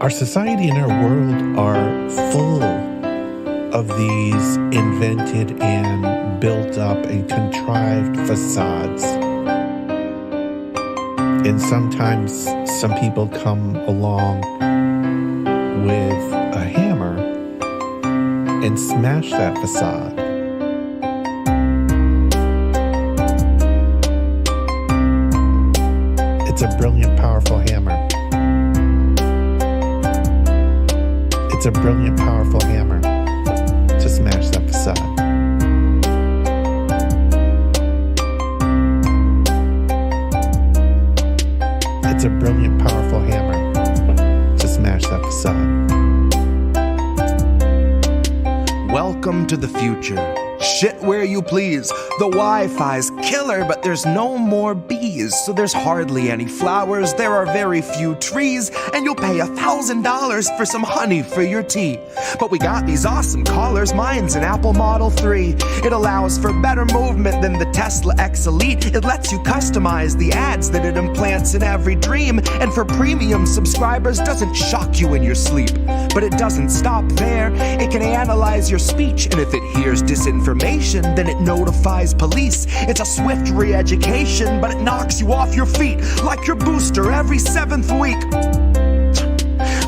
Our society and our world are full of these invented and built up and contrived facades. And sometimes some people come along with a hammer and smash that facade. It's a brilliant, powerful hammer. It's a brilliant, powerful hammer to smash that facade. It's a brilliant, powerful hammer to smash that facade. Welcome to the future. Shit where you please. The Wi-Fi's killer, but there's no more bees, so there's hardly any flowers, there are very few trees, and you'll pay $1,000 for some honey for your tea. But we got these awesome collars, mine's an Apple Model 3. It allows for better movement than the Tesla X Elite. It lets you customize the ads that it implants in every dream, and for premium subscribers doesn't shock you in your sleep. But it doesn't stop there. It can analyze your speech, and if it hears disinformation, then it notifies police. It's a swift re-education, but it knocks you off your feet like your booster every 7th week.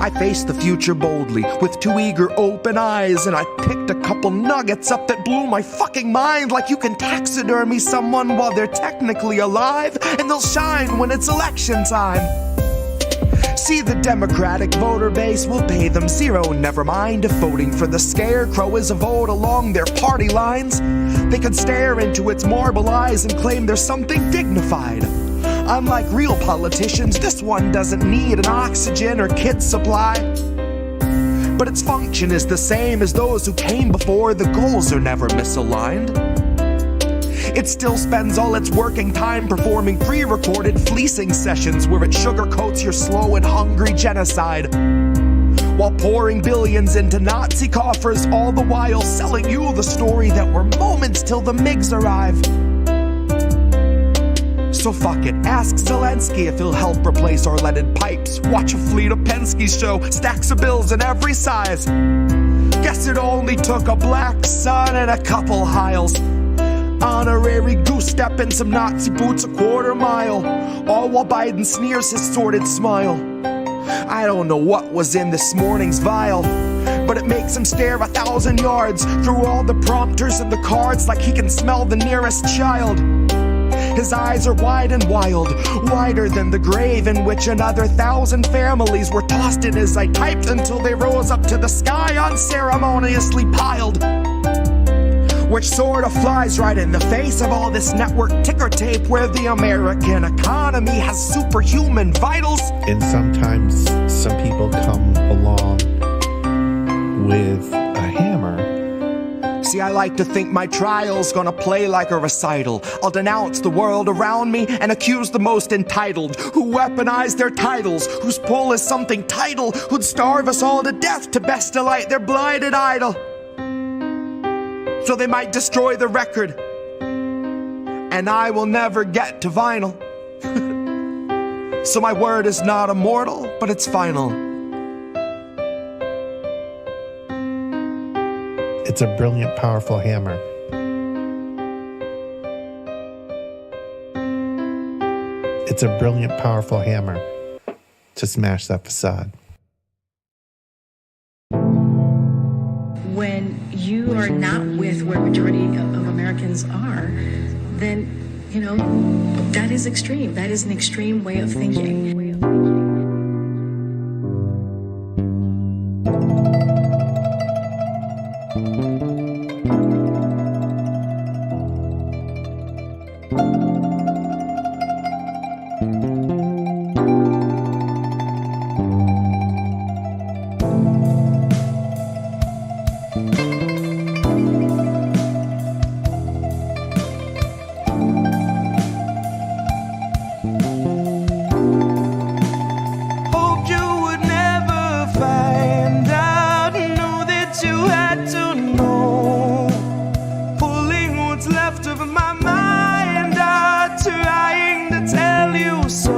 I faced the future boldly with 2 eager open eyes, and I picked a couple nuggets up that blew my fucking mind, like you can taxidermy someone while they're technically alive, and they'll shine when it's election time. See, the Democratic voter base will pay them zero. Never mind if voting for the scarecrow is a vote along their party lines. They could stare into its marble eyes and claim there's something dignified. Unlike real politicians, this one doesn't need an oxygen or kit supply. But its function is the same as those who came before. The goals are never misaligned. It still spends all its working time performing pre-recorded fleecing sessions where it sugarcoats your slow and hungry genocide, while pouring billions into Nazi coffers, all the while selling you the story that we're moments till the MiGs arrive. So fuck it, ask Zelensky if he'll help replace our leaded pipes. Watch a fleet of Penske's show, stacks of bills in every size. Guess it only took a black sun and a couple Hiles. Honorary goose step and some Nazi boots a quarter mile, all while Biden sneers his sordid smile. I don't know what was in this morning's vial, but it makes him stare 1,000 yards through all the prompters and the cards like he can smell the nearest child. His eyes are wide and wild, wider than the grave in which another 1,000 families were tossed in as I typed until they rose up to the sky unceremoniously piled. Which sort of flies right in the face of all this network ticker tape where the American economy has superhuman vitals. And sometimes some people come along with a hammer. See, I like to think my trial's gonna play like a recital. I'll denounce the world around me and accuse the most entitled, who weaponize their titles, whose pull is something tidal, who'd starve us all to death to best delight their blighted idol. So they might destroy the record, and I will never get to vinyl. So my word is not immortal, but it's final. It's a brilliant, powerful hammer. It's a brilliant, powerful hammer to smash that facade. When you are not with where majority of Americans are, then, you know, that is extreme. That is an extreme way of thinking. Left of my mind are trying to tell you so.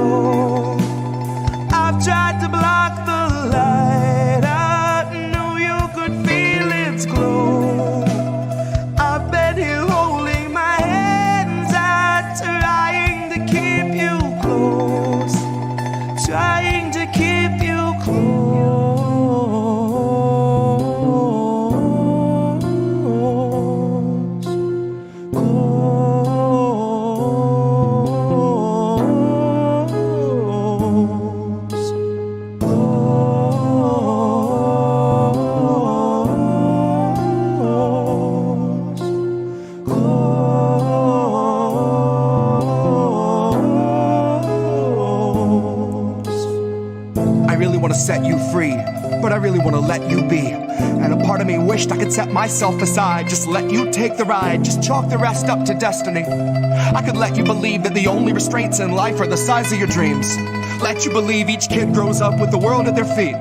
want to set you free, but I really want to let you be. And a part of me wished I could set myself aside, just let you take the ride, just chalk the rest up to destiny. I could let you believe that the only restraints in life are the size of your dreams. Let you believe each kid grows up with the world at their feet.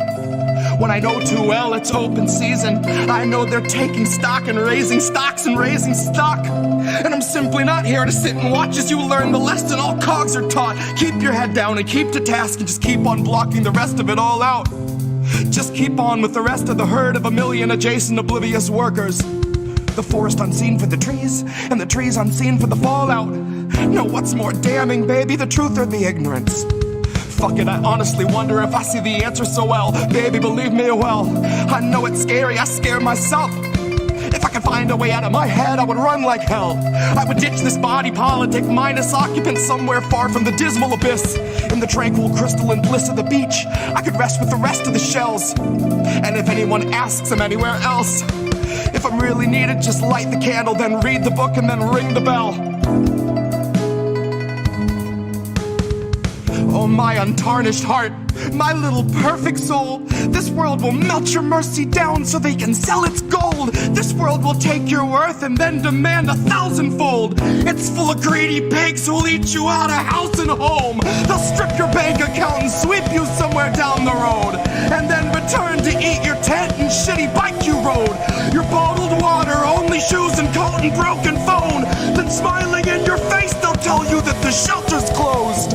When I know too well it's open season, I know they're taking stock and raising stocks and raising stock. And I'm simply not here to sit and watch as you learn the lesson all cogs are taught. Keep your head down and keep to task and just keep on blocking the rest of it all out. Just keep on with the rest of the herd of a million adjacent oblivious workers. The forest unseen for the trees, and the trees unseen for the fallout. No, what's more damning, baby, the truth or the ignorance? Fuck it, I honestly wonder if I see the answer so well. Baby, believe me, well, I know it's scary, I scare myself. If I could find a way out of my head, I would run like hell. I would ditch this body politic, mindless occupant somewhere far from the dismal abyss. In the tranquil crystalline bliss of the beach, I could rest with the rest of the shells. And if anyone asks I'm anywhere else, if I'm really needed, just light the candle, then read the book, and then ring the bell. Oh, my untarnished heart, my little perfect soul, this world will melt your mercy down so they can sell its gold. This world will take your worth and then demand 1,000-fold. It's full of greedy pigs who'll eat you out of house and home. They'll strip your bank account and sweep you somewhere down the road, and then return to eat your tent and shitty bike you rode. Your bottled water, only shoes and coat and broken phone. Then smiling in your face, they'll tell you that the shelter's closed.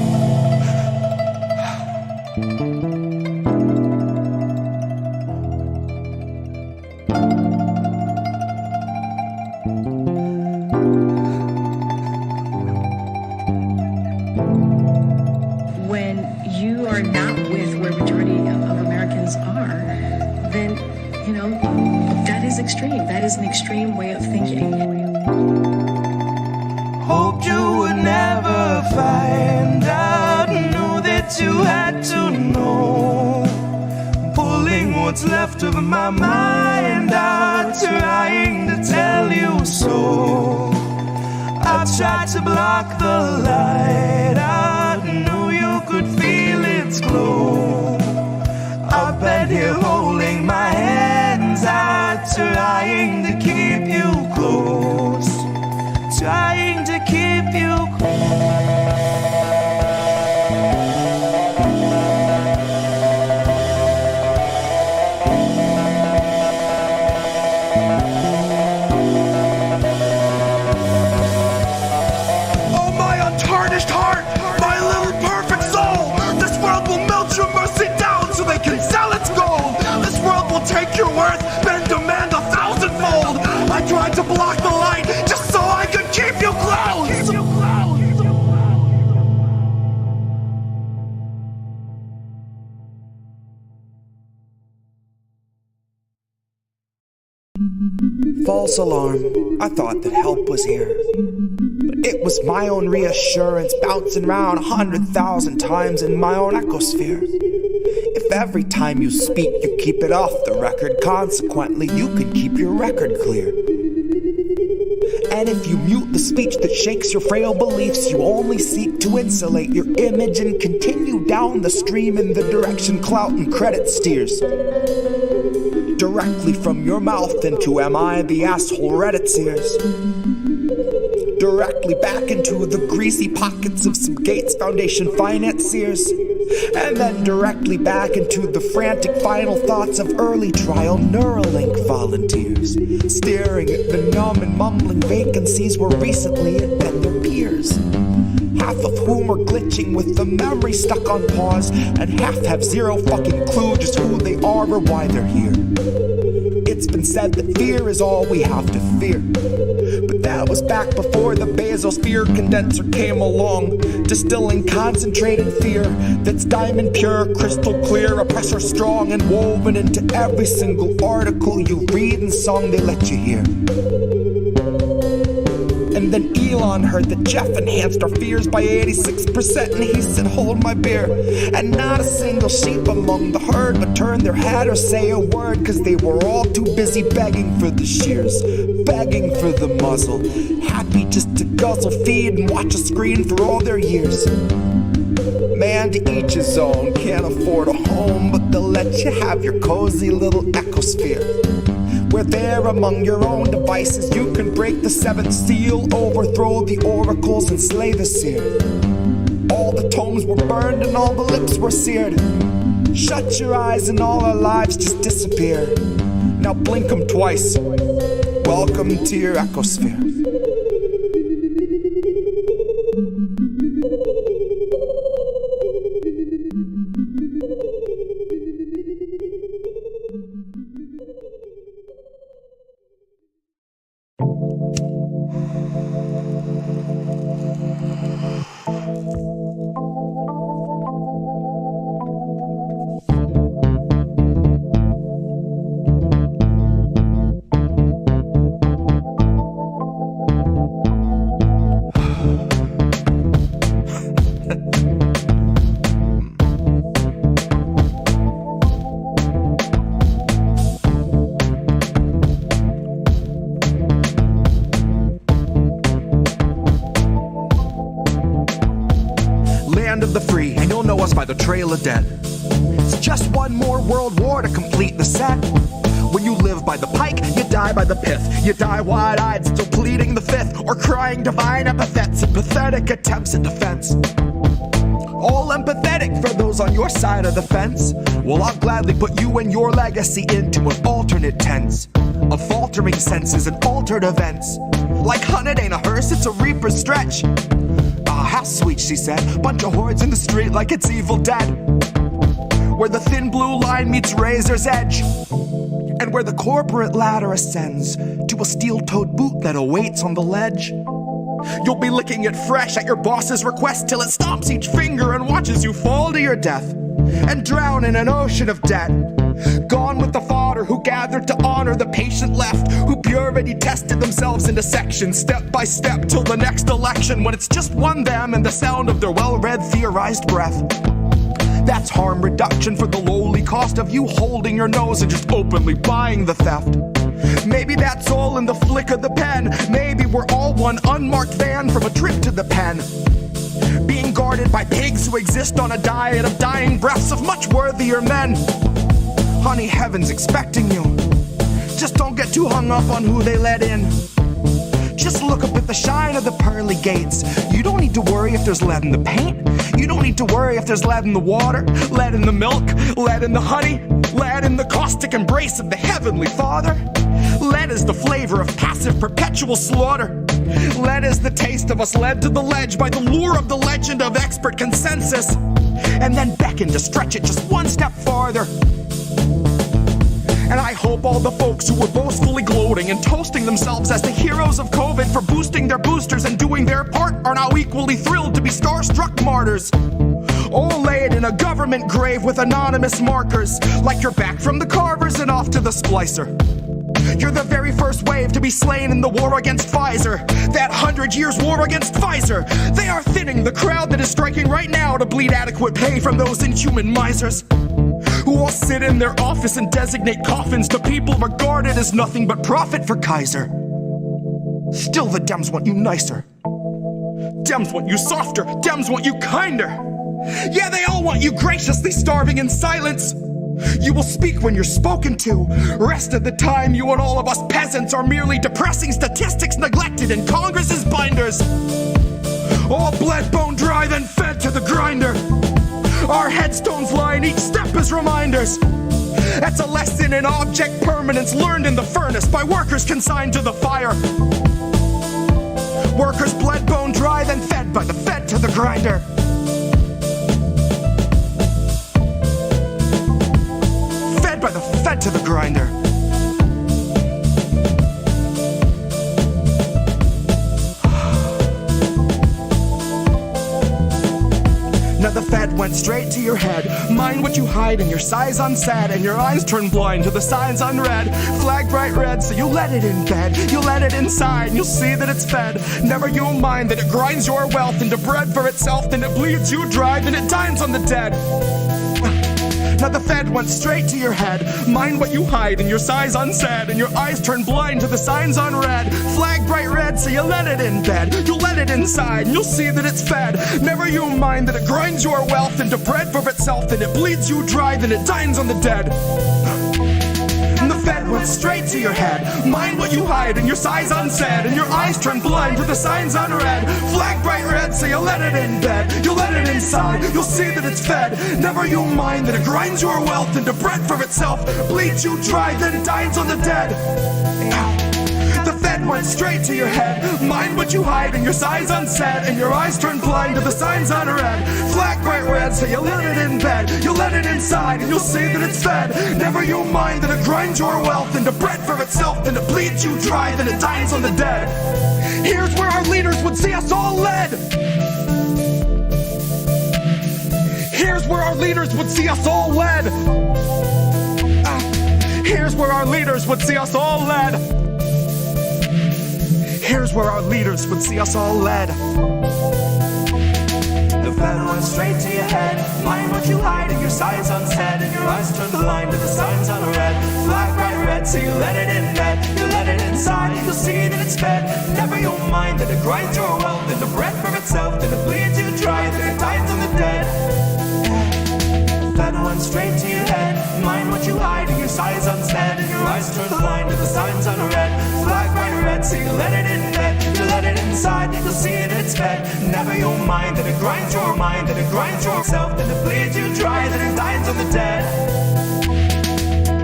An extreme way of thinking. Hoped you would never find out, knew that you had to know. Pulling what's left of my mind out, trying to tell you so. I tried to block the light out, knew you could feel its glow. I've been here holding my hands out, trying to keep you close, trying to keep you Oh, my untarnished heart, my little perfect soul, this world will melt your mercy down so they can sell its gold. This world will take your worth, then demand 1,000-fold. I tried to block the light just so I could keep you close. false alarm. I thought that help was here, but it was my own reassurance bouncing round 100,000 times in my own ecosphere. If every time you speak you keep it off the record, consequently you can keep your record clear. And if you mute the speech that shakes your frail beliefs, you only seek to insulate your image and continue down the stream in the direction clout and credit steers. Directly from your mouth into am I the asshole Reddit's ears. Directly back into the greasy pockets of some Gates Foundation financiers. And then directly back into the frantic final thoughts of early trial Neuralink volunteers, staring at the numb and mumbling vacancies where recently had been their peers. Half of whom are glitching with the memory stuck on pause, and half have zero fucking clue just who they are or why they're here. It's been said that fear is all we have to fear, but that was back before the basosphere condenser came along, distilling concentrated fear that's diamond pure, crystal clear, oppressor strong, and woven into every single article you read and song they let you hear. And then Elon heard that Jeff enhanced our fears by 86%, and he said, hold my beer. And not a single sheep among the herd would turn their head or say a word, cause they were all too busy begging for the shears, begging for the muzzle, happy just to guzzle, feed, and watch a screen for all their years. Man, to each his own, can't afford a home, but they'll let you have your cozy little ecosphere. Where there among your own devices you can break the seventh seal, overthrow the oracles and slay the seer. All the tomes were burned and all the lips were seared. Shut your eyes and all our lives just disappear. Now blink 'em twice. Welcome to your ecosphere. Of the free, and you'll know us by the trail of dead. It's just one more world war to complete the set. When you live by the pike, you die by the pith. You die wide-eyed, still pleading the fifth, or crying divine epithets and pathetic attempts at defense. All empathetic for those on your side of the fence. Well, I'll gladly put you and your legacy into an alternate tense of faltering senses and altered events. Like hunted ain't a hearse, it's a reaper's stretch. How sweet, she said. Bunch of hordes in the street like it's Evil Dead. Where the thin blue line meets razor's edge. And where the corporate ladder ascends to a steel-toed boot that awaits on the ledge. You'll be licking it fresh at your boss's request till it stomps each finger and watches you fall to your death. And drown in an ocean of debt. Gone with the fodder who gathered to honor the patient left, who purity tested themselves into sections, step by step, till the next election, when it's just one them and the sound of their well-read theorized breath. That's harm reduction for the lowly cost of you holding your nose and just openly buying the theft. Maybe that's all in the flick of the pen. Maybe we're all one unmarked van from a trip to the pen, being guarded by pigs who exist on a diet of dying breaths of much worthier men. Honey, heaven's expecting you. Just don't get too hung up on who they let in. Just look up at the shine of the pearly gates. You don't need to worry if there's lead in the paint. You don't need to worry if there's lead in the water, lead in the milk, lead in the honey, lead in the caustic embrace of the Heavenly Father. Lead is the flavor of passive perpetual slaughter. Lead is the taste of us led to the ledge by the lure of the legend of expert consensus, and then beckon to stretch it just one step farther. And I hope all the folks who were boastfully gloating and toasting themselves as the heroes of COVID for boosting their boosters and doing their part are now equally thrilled to be starstruck martyrs. All laid in a government grave with anonymous markers, like you're back from the carvers and off to the splicer. You're the very first wave to be slain in the war against Pfizer, that 100 years war against Pfizer. They are thinning the crowd that is striking right now to bleed adequate pay from those inhuman misers, who all sit in their office and designate coffins to people regarded as nothing but profit for Kaiser. Still the Dems want you nicer. Dems want you softer. Dems want you kinder. Yeah, they all want you graciously starving in silence. You will speak when you're spoken to. Rest of the time, you and all of us peasants are merely depressing statistics neglected in Congress's binders. All bled, bone dry, then fed to the grinder. Our headstones line each step as reminders. That's a lesson in object permanence learned in the furnace by workers consigned to the fire. Workers bled, bone dry, then fed by the fed to the grinder. Fed by the fed to the grinder. Now the fed went straight to your head. Mind what you hide and your size unsaid, and your eyes turn blind to the signs unread. Flag bright red, so you let it in bed. You let it inside and you'll see that it's fed. Never you mind that it grinds your wealth into bread for itself, then it bleeds you dry, then it dines on the dead. Now the Fed went straight to your head. Mind what you hide and your size unsaid, and your eyes turn blind to the signs unread. Flag bright red, so you let it in bed. You'll let it inside and you'll see that it's fed. Never you mind that it grinds your wealth into bread for itself, then it bleeds you dry, then it dines on the dead. And the Fed went straight to your head. Mind what you hide and your size unsaid, and your eyes turn blind to the signs unread. Flag bright red, so you let it in bed. You'll let it inside, you'll see that it's fed. Never you mind that it grinds your wealth into bread for itself, bleeds you dry, then dines on the dead. The Fed went straight to your head. Mind what you hide and your size unsaid, and your eyes turn blind to the signs unread. Flag bright red, so you let it in bed. You'll let it inside and you'll see that it's fed. Never you mind that it grinds your wealth into bread for itself, then it bleeds you dry, then it dines on the dead. Here's where our leaders would see us all led. Here's where our leaders would see us all led. Here's where our leaders would see us all led. Here's where our leaders would see us all led. The Fed went straight to your head. Mind what you hide and your size unsaid, and your eyes turn blind to the signs unread. Flag bright red, so you let it in bed. You let it inside and you'll see that it's fed. Never you mind that it grinds your wealth into bread for itself, then it bleeds you dry, then it dines on the dead. Fed went straight to your head. Mind what you hide and your size unsaid, and your eyes turn blind to the signs unread. Flag bright red, so you let it in bed. You let it inside, you'll see it, it's fed. Never you mind that it grinds your mind, that it grinds yourself, then it bleeds you dry, then it dines on the dead.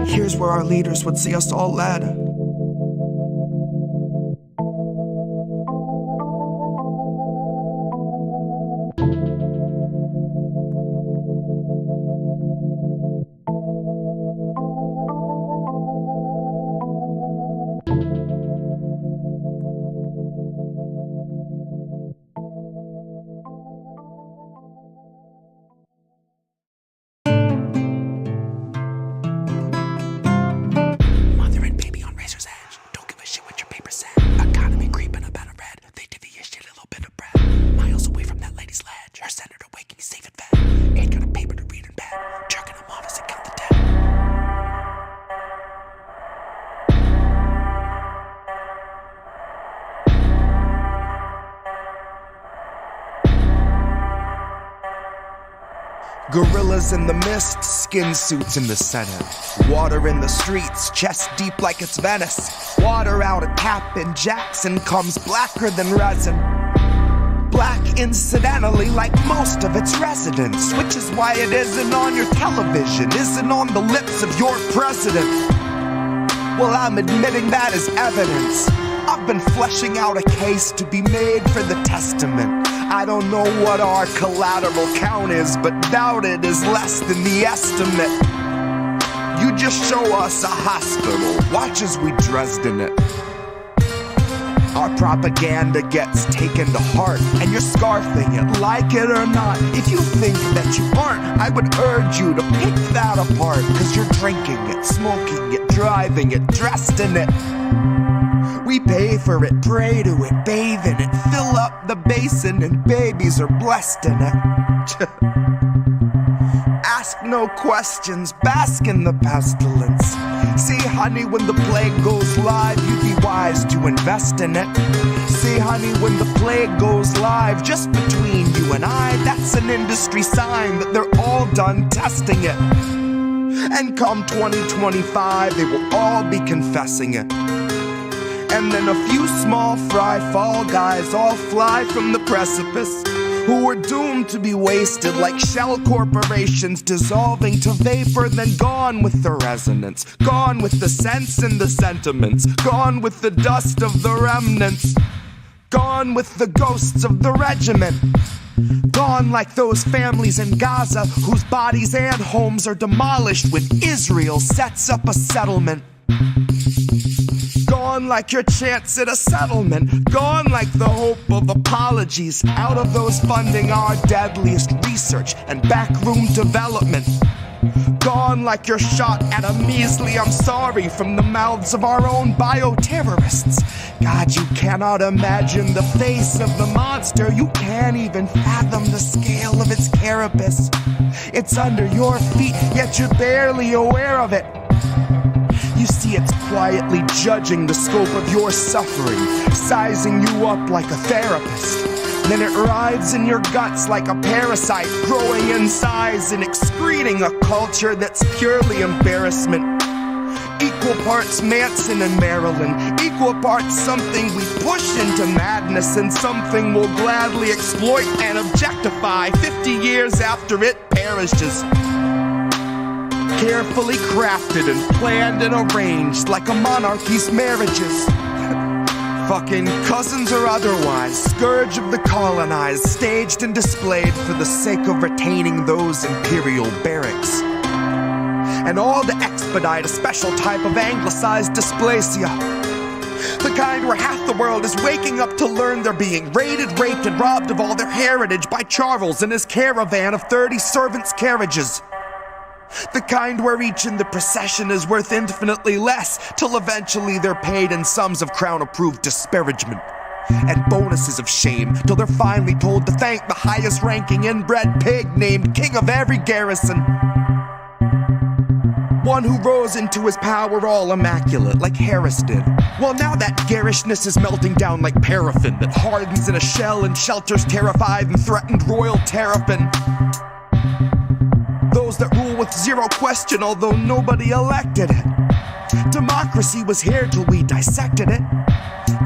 Here's where our leaders would see us all led. Gorillas in the mist, skin suits in the Senate. Water in the streets, chest deep like it's Venice. Water out a tap in Jackson comes blacker than resin. Black incidentally like most of its residents, which is why it isn't on your television, isn't on the lips of your president. Well, I'm admitting that as evidence. I've been fleshing out a case to be made for the testament. I don't know what our collateral count is, but doubt it is less than the estimate. You just show us a hospital, watch as we Dresden it. Our propaganda gets taken to heart, and you're scarfing it, like it or not. If you think that you aren't, I would urge you to pick that apart, cause you're drinking it, smoking it, driving it, dressed in it. We pay for it, pray to it, bathe in it, fill up the basin, and babies are blessed in it. Ask no questions, bask in the pestilence. See, honey, when the plague goes live, you'd be wise to invest in it. See, honey, when the plague goes live, just between you and I, that's an industry sign that they're all done testing it. And come 2025, they will all be confessing it. And then a few small fry fall guys all fly from the precipice, who were doomed to be wasted like shell corporations, dissolving to vapor, then gone with the resonance, gone with the sense and the sentiments, gone with the dust of the remnants, gone with the ghosts of the regiment, gone like those families in Gaza whose bodies and homes are demolished when Israel sets up a settlement. Gone like your chance at a settlement. Gone like the hope of apologies out of those funding our deadliest research and backroom development. Gone like your shot at a measly I'm sorry from the mouths of our own bioterrorists. God, you cannot imagine the face of the monster. You can't even fathom the scale of its carapace. It's under your feet, yet you're barely aware of it. You see it's quietly judging the scope of your suffering, sizing you up like a therapist. Then it rides in your guts like a parasite, growing in size and excreting a culture that's purely embarrassment. Equal parts Manson and Maryland, equal parts something we push into madness and something we'll gladly exploit and objectify 50 years after it perishes. Carefully crafted and planned and arranged like a monarchy's marriages. Fucking cousins or otherwise, scourge of the colonized, staged and displayed for the sake of retaining those imperial barracks. And all to expedite a special type of anglicized dysplasia. The kind where half the world is waking up to learn they're being raided, raped, and robbed of all their heritage by Charles and his caravan of 30 servants' carriages. The kind where each in the procession is worth infinitely less, till eventually they're paid in sums of crown-approved disparagement and bonuses of shame, till they're finally told to thank the highest-ranking inbred pig named king of every garrison. One who rose into his power all immaculate, like Harris did. Well, now that garishness is melting down like paraffin that hardens in a shell and shelters terrified and threatened royal terrapin. Those that rule with zero question, although nobody elected it. Democracy was here till we dissected it.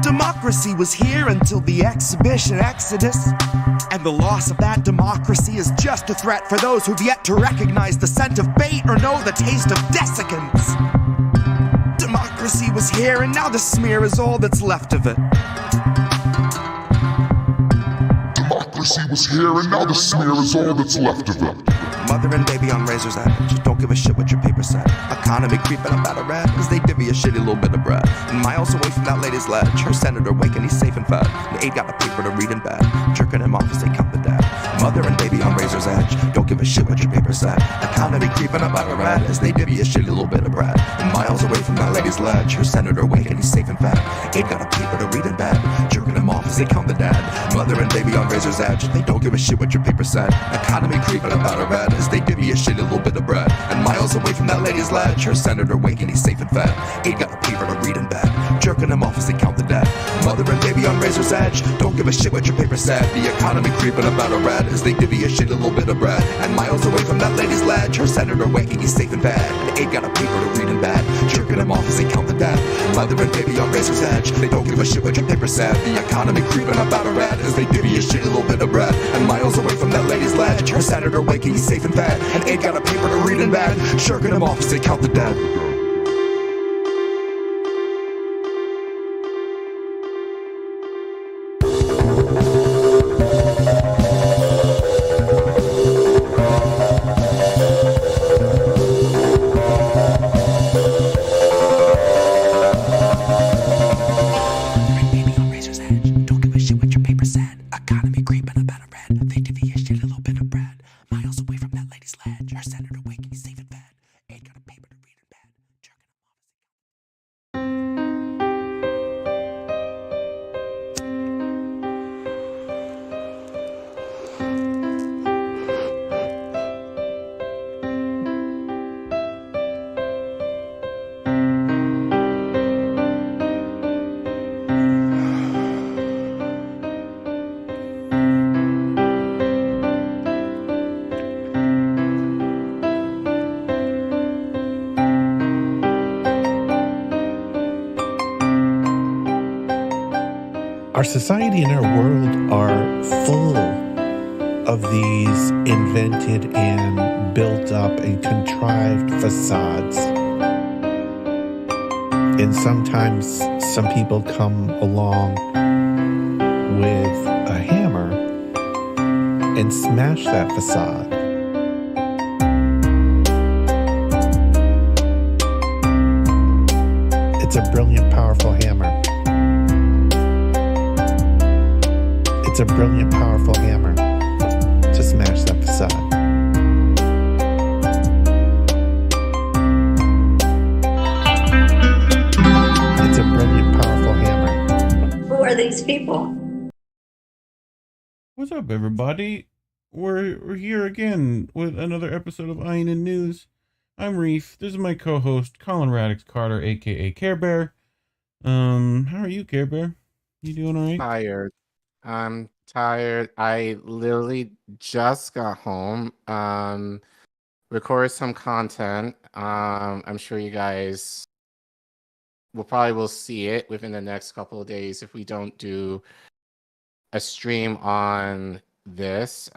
Democracy was here until the exhibition exodus. And the loss of that democracy is just a threat for those who've yet to recognize the scent of bait or know the taste of desiccants. Democracy was here and now the smear is all that's left of it. Democracy was here and now the smear is all that's left of it. Mother and baby on razor's edge, don't give a shit what your paper said. Economy creeping up out of red, as they divvy a shitty little bit of bread. Miles away from that lady's ledge, her senator waking, he's safe and fed. And Abe got a paper to read in bed, jerking him off as they count the dead. Mother and baby on razor's edge, don't give a shit what your paper said. Economy creeping up out of red, as they divvy a shitty little bit of bread. And miles away from that lady's ledge, her senator waking, he's safe and fed. Abe got a paper to read in bed, jerking him off as they count the dead. Mother and baby on razor's edge, they don't give a shit what your paper said. Economy creeping up out of red, as they divvy a shitty little bit of bread. And miles away from that lady's ledge, her senator waking, he's safe and fed. Abe got a paper to read in bed, jerking him off as they count the dead. Mother and baby on razor's edge, don't give a shit what your paper said. The economy creeping up out of red, as they divvy a shitty little bit of bread. And miles away from that lady's ledge, her senator waking, he's safe and fed. And Abe got a paper to read in bed, jerking him off as they count the dead. Mother and baby on razor's edge, they don't give a shit what your paper said. The economy creeping up out of red, as they divvy a shitty little bit of bread. And miles away from that lady's ledge, her senator waking, he's safe and fed. And Abe got a paper to read in bed, jerking him off as they count the dead. Our society and our world are full of these invented and built up and contrived facades. And sometimes some people come along with a hammer and smash that facade. It's a brilliant, powerful hammer. It's a brilliant, powerful hammer to smash that facade. It's a brilliant, powerful hammer. Who are these people? What's up, everybody? we're here again with another episode of Iron and News. I'm Reef. This is my co-host Collin Radix-Carter, aka Care Bear. How are you, Care Bear? You doing all right? Tired. I'm tired. I literally just got home. Recorded some content. I'm sure you guys will see it within the next couple of days if we don't do a stream on this.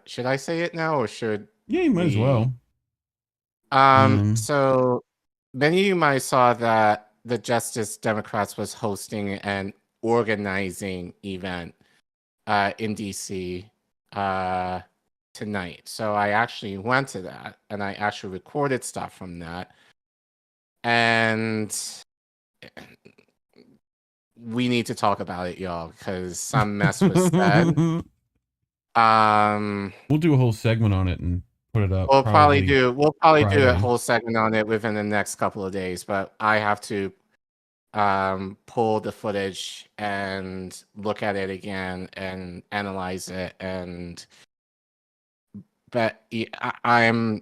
Should I say it now or should Yeah, you might as well. So many of you might saw that the Justice Democrats was hosting an organizing event in DC tonight. So I actually went to that and I actually recorded stuff from that. And we need to talk about it, y'all, because some mess was said. We'll do a whole segment on it and put it up. We'll probably do a Friday. whole segment on it within the next couple of days, but I have to pull the footage and look at it again and analyze it. But I'm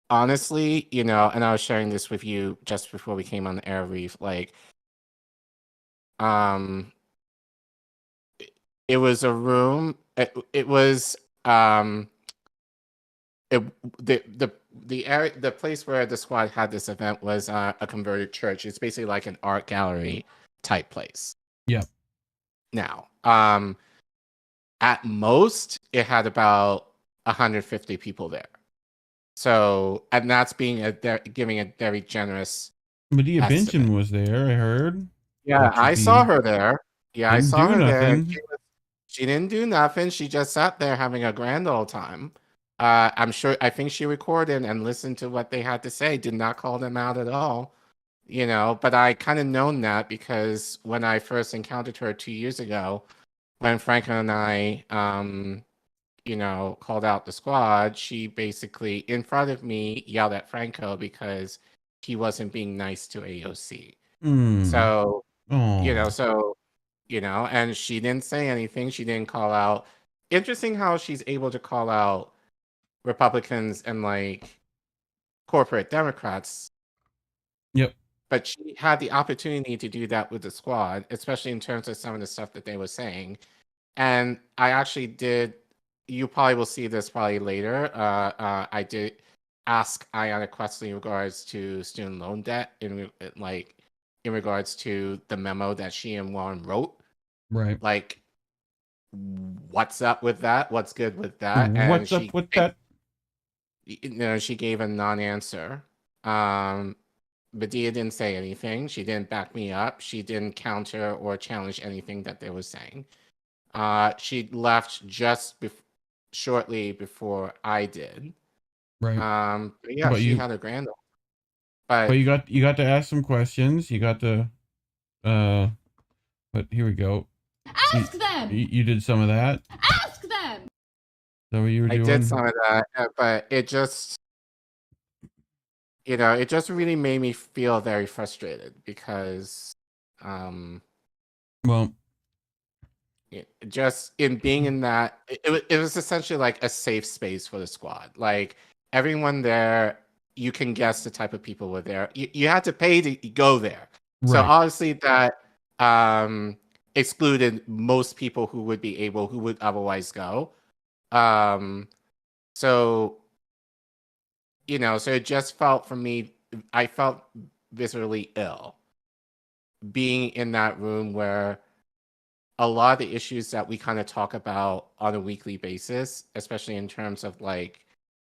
honestly, and I was sharing this with you just before we came on the air, Reef, like, it was a room. It was the area, the place where the squad had this event was a converted church. It's basically like an art gallery type place. Yeah. Now, at most, it had about 150 people there. So, and that's giving a very generous. Medea Benson was there, I heard. Yeah, I saw her there. Yeah, I saw her there. She didn't do nothing. She just sat there having a grand old time. I think she recorded and listened to what they had to say, did not call them out at all, but I kind of known that because when I first encountered her 2 years ago, when Franco and I, called out the squad, she basically, in front of me, yelled at Franco because he wasn't being nice to AOC. So, and she didn't say anything. She didn't call out. Interesting how she's able to call out Republicans and like corporate Democrats. Yep. But she had the opportunity to do that with the squad, especially in terms of some of the stuff that they were saying. And I actually did, you probably will see this probably later. I did ask Ayanna Questley in regards to student loan debt in regards to the memo that she and Warren wrote. Right. Like, what's up with that? What's good with that? And what's up with that? She gave a non-answer. Medea didn't say anything. She didn't back me up. She didn't counter or challenge anything that they were saying. She left just shortly before I did. Right. But yeah, she had a grand old. But you got to ask some questions. You got to but here we go. Ask them. You did some of that. Ask them. Is that what you were doing? I did some of that, but it just, it just really made me feel very frustrated because, well, just in being in that, it was essentially like a safe space for the squad. Like everyone there, you can guess the type of people were there. You had to pay to go there. Right. So obviously that excluded most people who would otherwise go. So it just felt for me, I felt viscerally ill being in that room where a lot of the issues that we kind of talk about on a weekly basis, especially in terms of like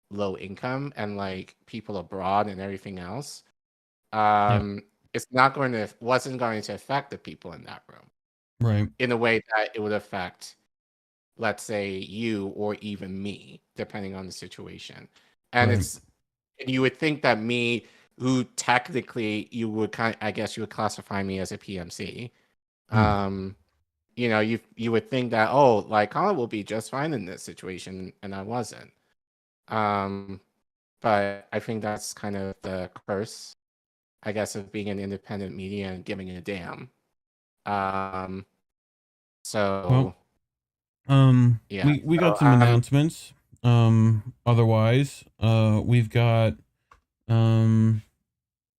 low income and like people abroad and everything else, wasn't going to affect the people in that room. Right. In a way that it would affect, let's say, you or even me, depending on the situation. And right. You would think that me, who technically you would classify me as a PMC. You would think that, like Collin will be just fine in this situation, and I wasn't. But I think that's kind of the curse, I guess, of being an independent media and giving a damn. Yeah. We So, got some announcements. Otherwise, we've got um,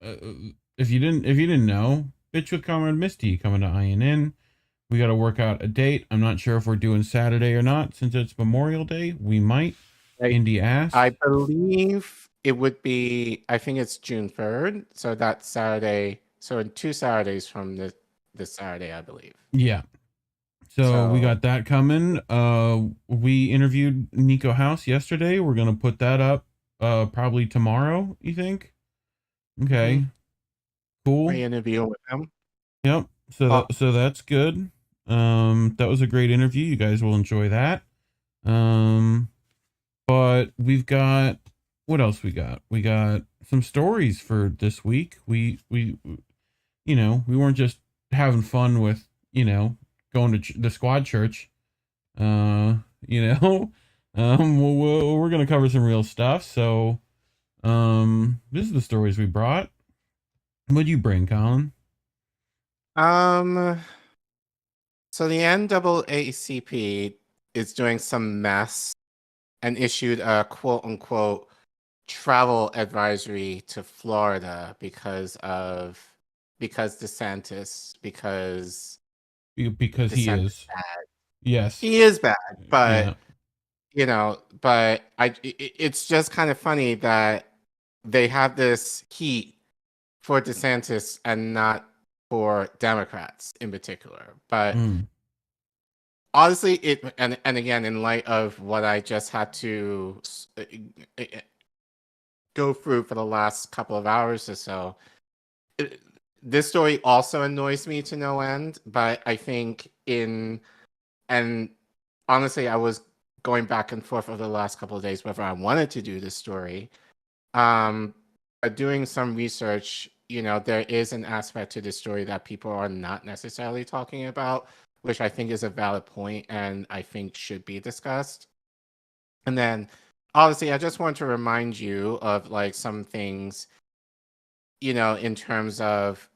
uh, if you didn't know, Bitch with Comrade Misty coming to INN. We got to work out a date. I'm not sure if we're doing Saturday or not since it's Memorial Day. We might. Indy asked. I believe it would be. I think it's June 3rd. So that's Saturday. So in 2 Saturdays from this Saturday, I believe. Yeah. So we got that coming. We interviewed Nico House yesterday. We're gonna put that up probably tomorrow, you think? Okay. Cool. We interview with him. Yep. So that's good. That was a great interview. You guys will enjoy that. But we've got what else we got? We got some stories for this week. We you know, we weren't just having fun with, you know, going to the squad church. You know, we're gonna cover some real stuff. So, this is the stories we brought. What'd you bring, Collin? So the NAACP is doing some mess and issued a quote unquote travel advisory to Florida because DeSantis because Because he DeSantis is. bad. Yes. He is bad, but Yeah. you know, but it's just kind of funny that they have this heat for DeSantis and not for Democrats in particular. But honestly, and again, in light of what I just had to go through for the last couple of hours or so, this story also annoys me to no end. But I think and honestly, I was going back and forth over the last couple of days whether I wanted to do this story. But doing some research, you know, there is an aspect to this story that people are not necessarily talking about, which I think is a valid point and I think should be discussed. And then, obviously, I just want to remind you of like some things, you know, in terms of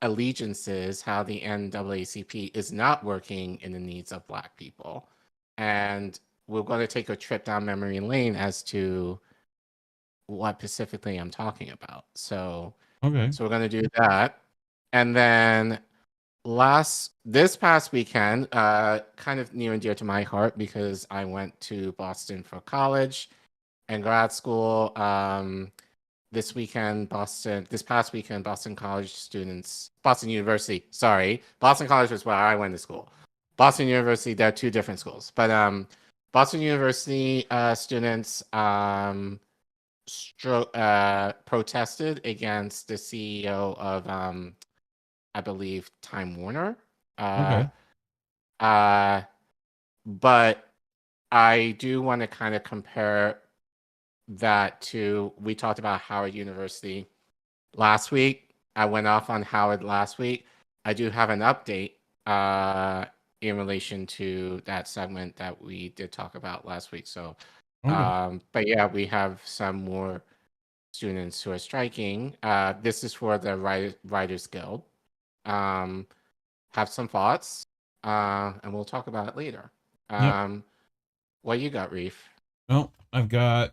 allegiances, how the NAACP is not working in the needs of Black people. And we're going to take a trip down memory lane as to what specifically I'm talking about. So we're going to do that. And then this past weekend, kind of near and dear to my heart because I went to Boston for college and grad school. This past weekend, Boston University, Boston College was where I went to school. Boston University, there are two different schools, but Boston University students protested against the CEO of, I believe, Time Warner. But I do want to kind of compare that to, we talked about Howard University last week. I went off on Howard last week. I do have an update in relation to that segment that we did talk about last week. So, but yeah, we have some more students who are striking. This is for the Writers Guild. Have some thoughts, and we'll talk about it later. What you got, Reef? Well, I've got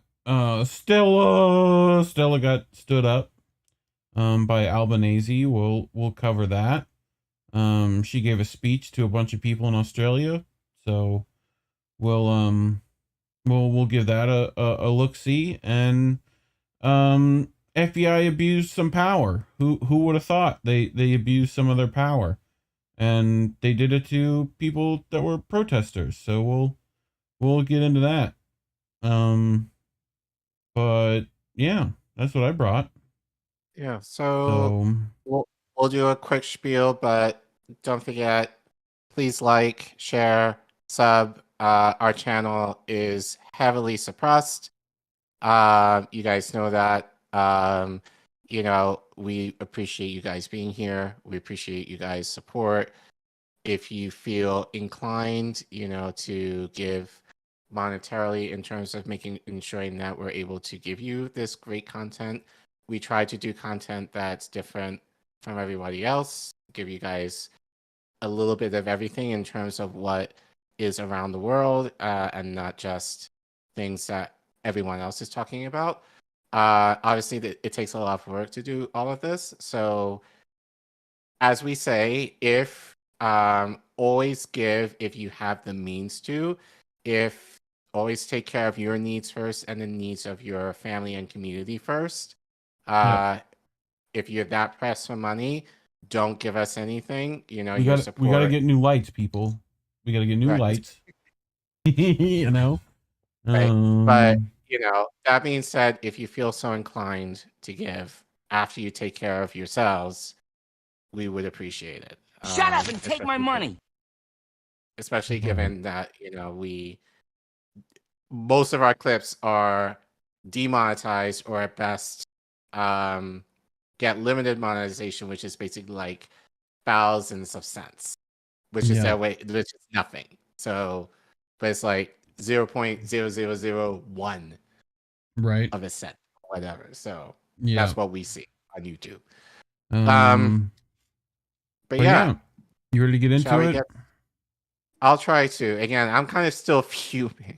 Stella. Stella got stood up by Albanese. We'll cover that. She gave a speech to a bunch of people in Australia, so we'll give that a look see. And FBI abused some power. Who would have thought they abused some of their power, and they did it to people that were protesters. So we'll get into that. But yeah, that's what I brought. Yeah, so we'll do a quick spiel, but don't forget, please like, share, sub. Our channel is heavily suppressed. You guys know that. You know, we appreciate you guys being here. We appreciate you guys' support. If you feel inclined, you know, to give monetarily in terms of ensuring that we're able to give you this great content. We try to do content that's different from everybody else, give you guys a little bit of everything in terms of what is around the world and not just things that everyone else is talking about. Obviously, it takes a lot of work to do all of this. So, as we say, if always give if you have the means to, if always take care of your needs first and the needs of your family and community first. If you're that pressed for money, don't give us anything. You know, we gotta get new lights, people. We gotta get new lights. You know, right. But you know, that being said, if you feel so inclined to give after you take care of yourselves, we would appreciate it. Shut up and take my money. Especially given that, you know, most of our clips are demonetized or at best get limited monetization, which is basically like thousands of cents, which is which is nothing. So, but it's like 0.0001 of a cent, whatever. So that's what we see on YouTube. But yeah, you ready to get into it? I'll try to. Again, I'm kind of still fuming.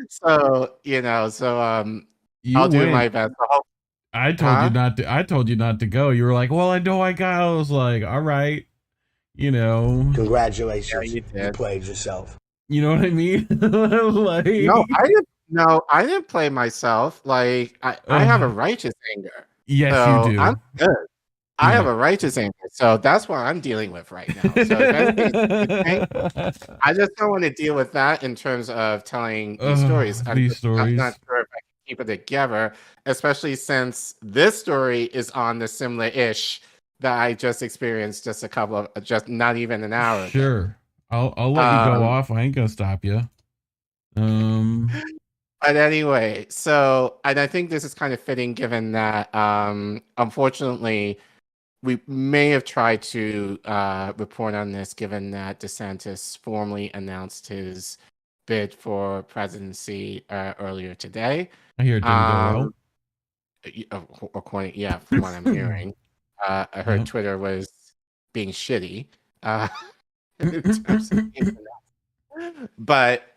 So you know, I'll do my best. I told you not to. I told you not to go. You were like, "Well, I know I got." I was like, "All right, you know." Congratulations, you played yourself. You know what I mean? Like, no, I didn't play myself. Like I have a righteous anger. Yes, so you do. I'm good. I have a righteous anger, so that's what I'm dealing with right now. So I just don't want to deal with that in terms of telling these stories. I'm not sure if I can keep it together, especially since this story is on the similar-ish that I just experienced just not even an hour ago. Sure. I'll let you go off. I ain't gonna stop you. But anyway, and I think this is kind of fitting given that unfortunately we may have tried to report on this given that DeSantis formally announced his bid for presidency earlier today. I hear it didn't go well. According, from what I'm hearing. I heard Twitter was being shitty. In terms of but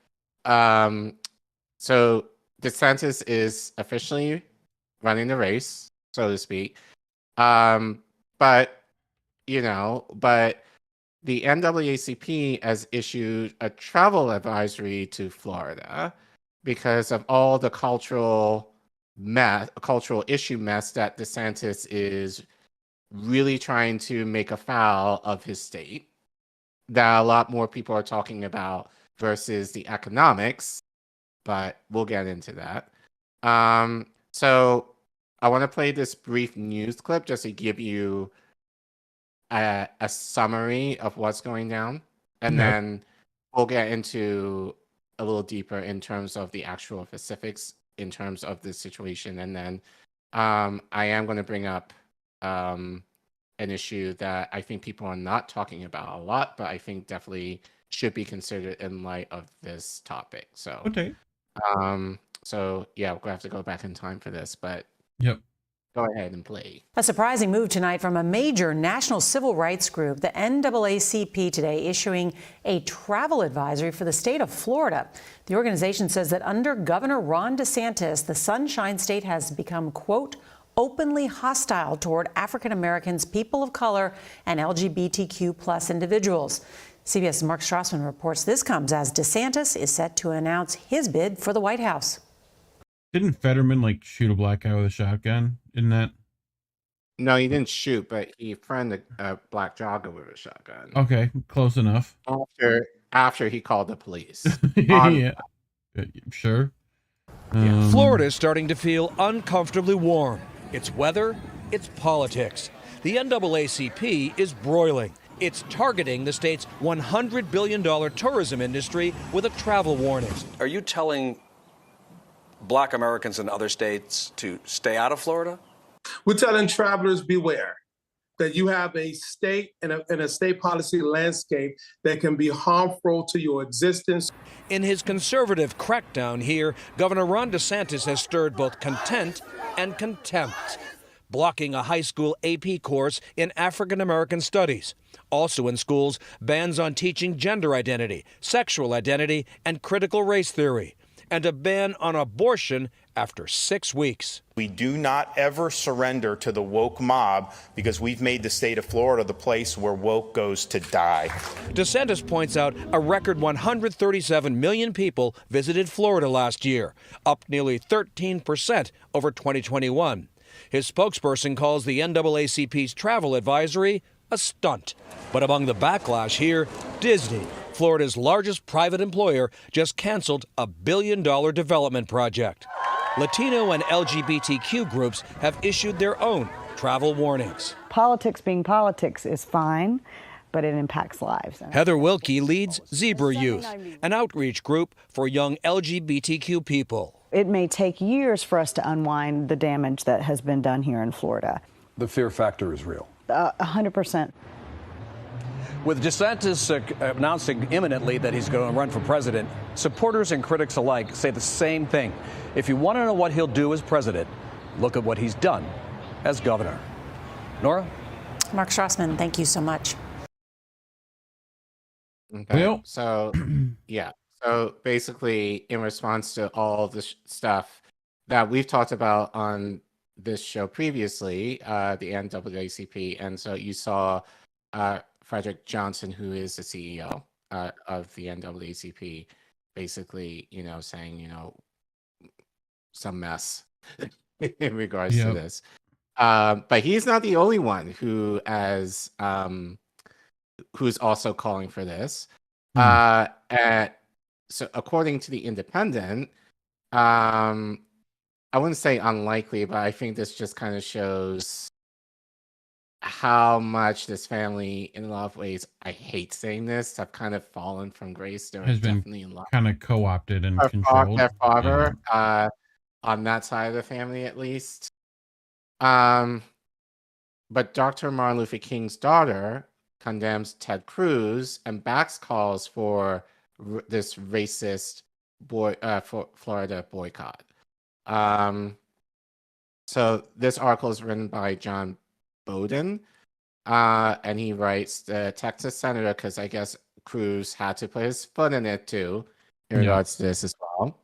so DeSantis is officially running the race, so to speak. But the NAACP has issued a travel advisory to Florida because of all the cultural issue mess that DeSantis is really trying to make a foul of his state that a lot more people are talking about versus the economics, but we'll get into that. So I want to play this brief news clip just to give you a summary of what's going down, and then we'll get into a little deeper in terms of the actual specifics in terms of this situation. And then I am going to bring up an issue that I think people are not talking about a lot, but I think definitely should be considered in light of this topic. So, so yeah, we're going to have to go back in time for this, but go ahead and play. A surprising move tonight from a major national civil rights group, the NAACP, today issuing a travel advisory for the state of Florida. The organization says that under Governor Ron DeSantis, the Sunshine State has become, quote, openly hostile toward African Americans, people of color, and LGBTQ plus individuals. CBS's Mark Strassman reports this comes as DeSantis is set to announce his bid for the White House. Didn't Fetterman shoot a black guy with a shotgun? Isn't that? No, he didn't shoot, but he friended a black jogger with a shotgun. Okay, close enough. After he called the police. Yeah, sure. Florida is starting to feel uncomfortably warm. It's weather, it's politics. The NAACP is broiling. It's targeting the state's $100 billion tourism industry with a travel warning. Are you telling Black Americans in other states to stay out of Florida? We're telling travelers beware that you have a state and a state policy landscape that can be harmful to your existence. In his conservative crackdown here, Governor Ron DeSantis has stirred both content and contempt. blocking a high school AP course in African American studies. Also in schools, bans on teaching gender identity, sexual identity, and critical race theory, and a ban on abortion after 6 weeks. We do not ever surrender to the woke mob because we've made the state of Florida the place where woke goes to die. DeSantis points out a record 137 million people visited Florida last year, up nearly 13% over 2021. His spokesperson calls the NAACP's travel advisory a stunt. But among the backlash here, Disney, Florida's largest private employer, just canceled a $1 billion development project. Latino and LGBTQ groups have issued their own travel warnings. Politics being politics is fine, but it impacts lives. Heather Wilkie leads Zebra Youth, an outreach group for young LGBTQ people. It may take years for us to unwind the damage that has been done here in Florida. The fear factor is real. 100%. With DeSantis announcing imminently that he's going to run for president, supporters and critics alike say the same thing. If you want to know what he'll do as president, look at what he's done as governor. Nora? Mark Strassman, thank you so much. Okay. Well, So, yeah. So basically, in response to all the stuff that we've talked about on this show previously, the NAACP, and so you saw Frederick Johnson, who is the CEO of the NAACP, basically, saying, some mess in regards to this. But he's not the only one who who's also calling for this. So according to the Independent, I wouldn't say unlikely, but I think this just kind of shows how much this family, in a lot of ways, I hate saying this, have kind of fallen from grace. There has been definitely a lot kind of co-opted and controlled. their father, on that side of the family, at least. But Dr. Martin Luther King's daughter condemns Ted Cruz and backs calls for this racist for Florida boycott. So this article is written by John Bowden, and he writes, the Texas senator, because I guess Cruz had to put his foot in it too, in regards to this as well,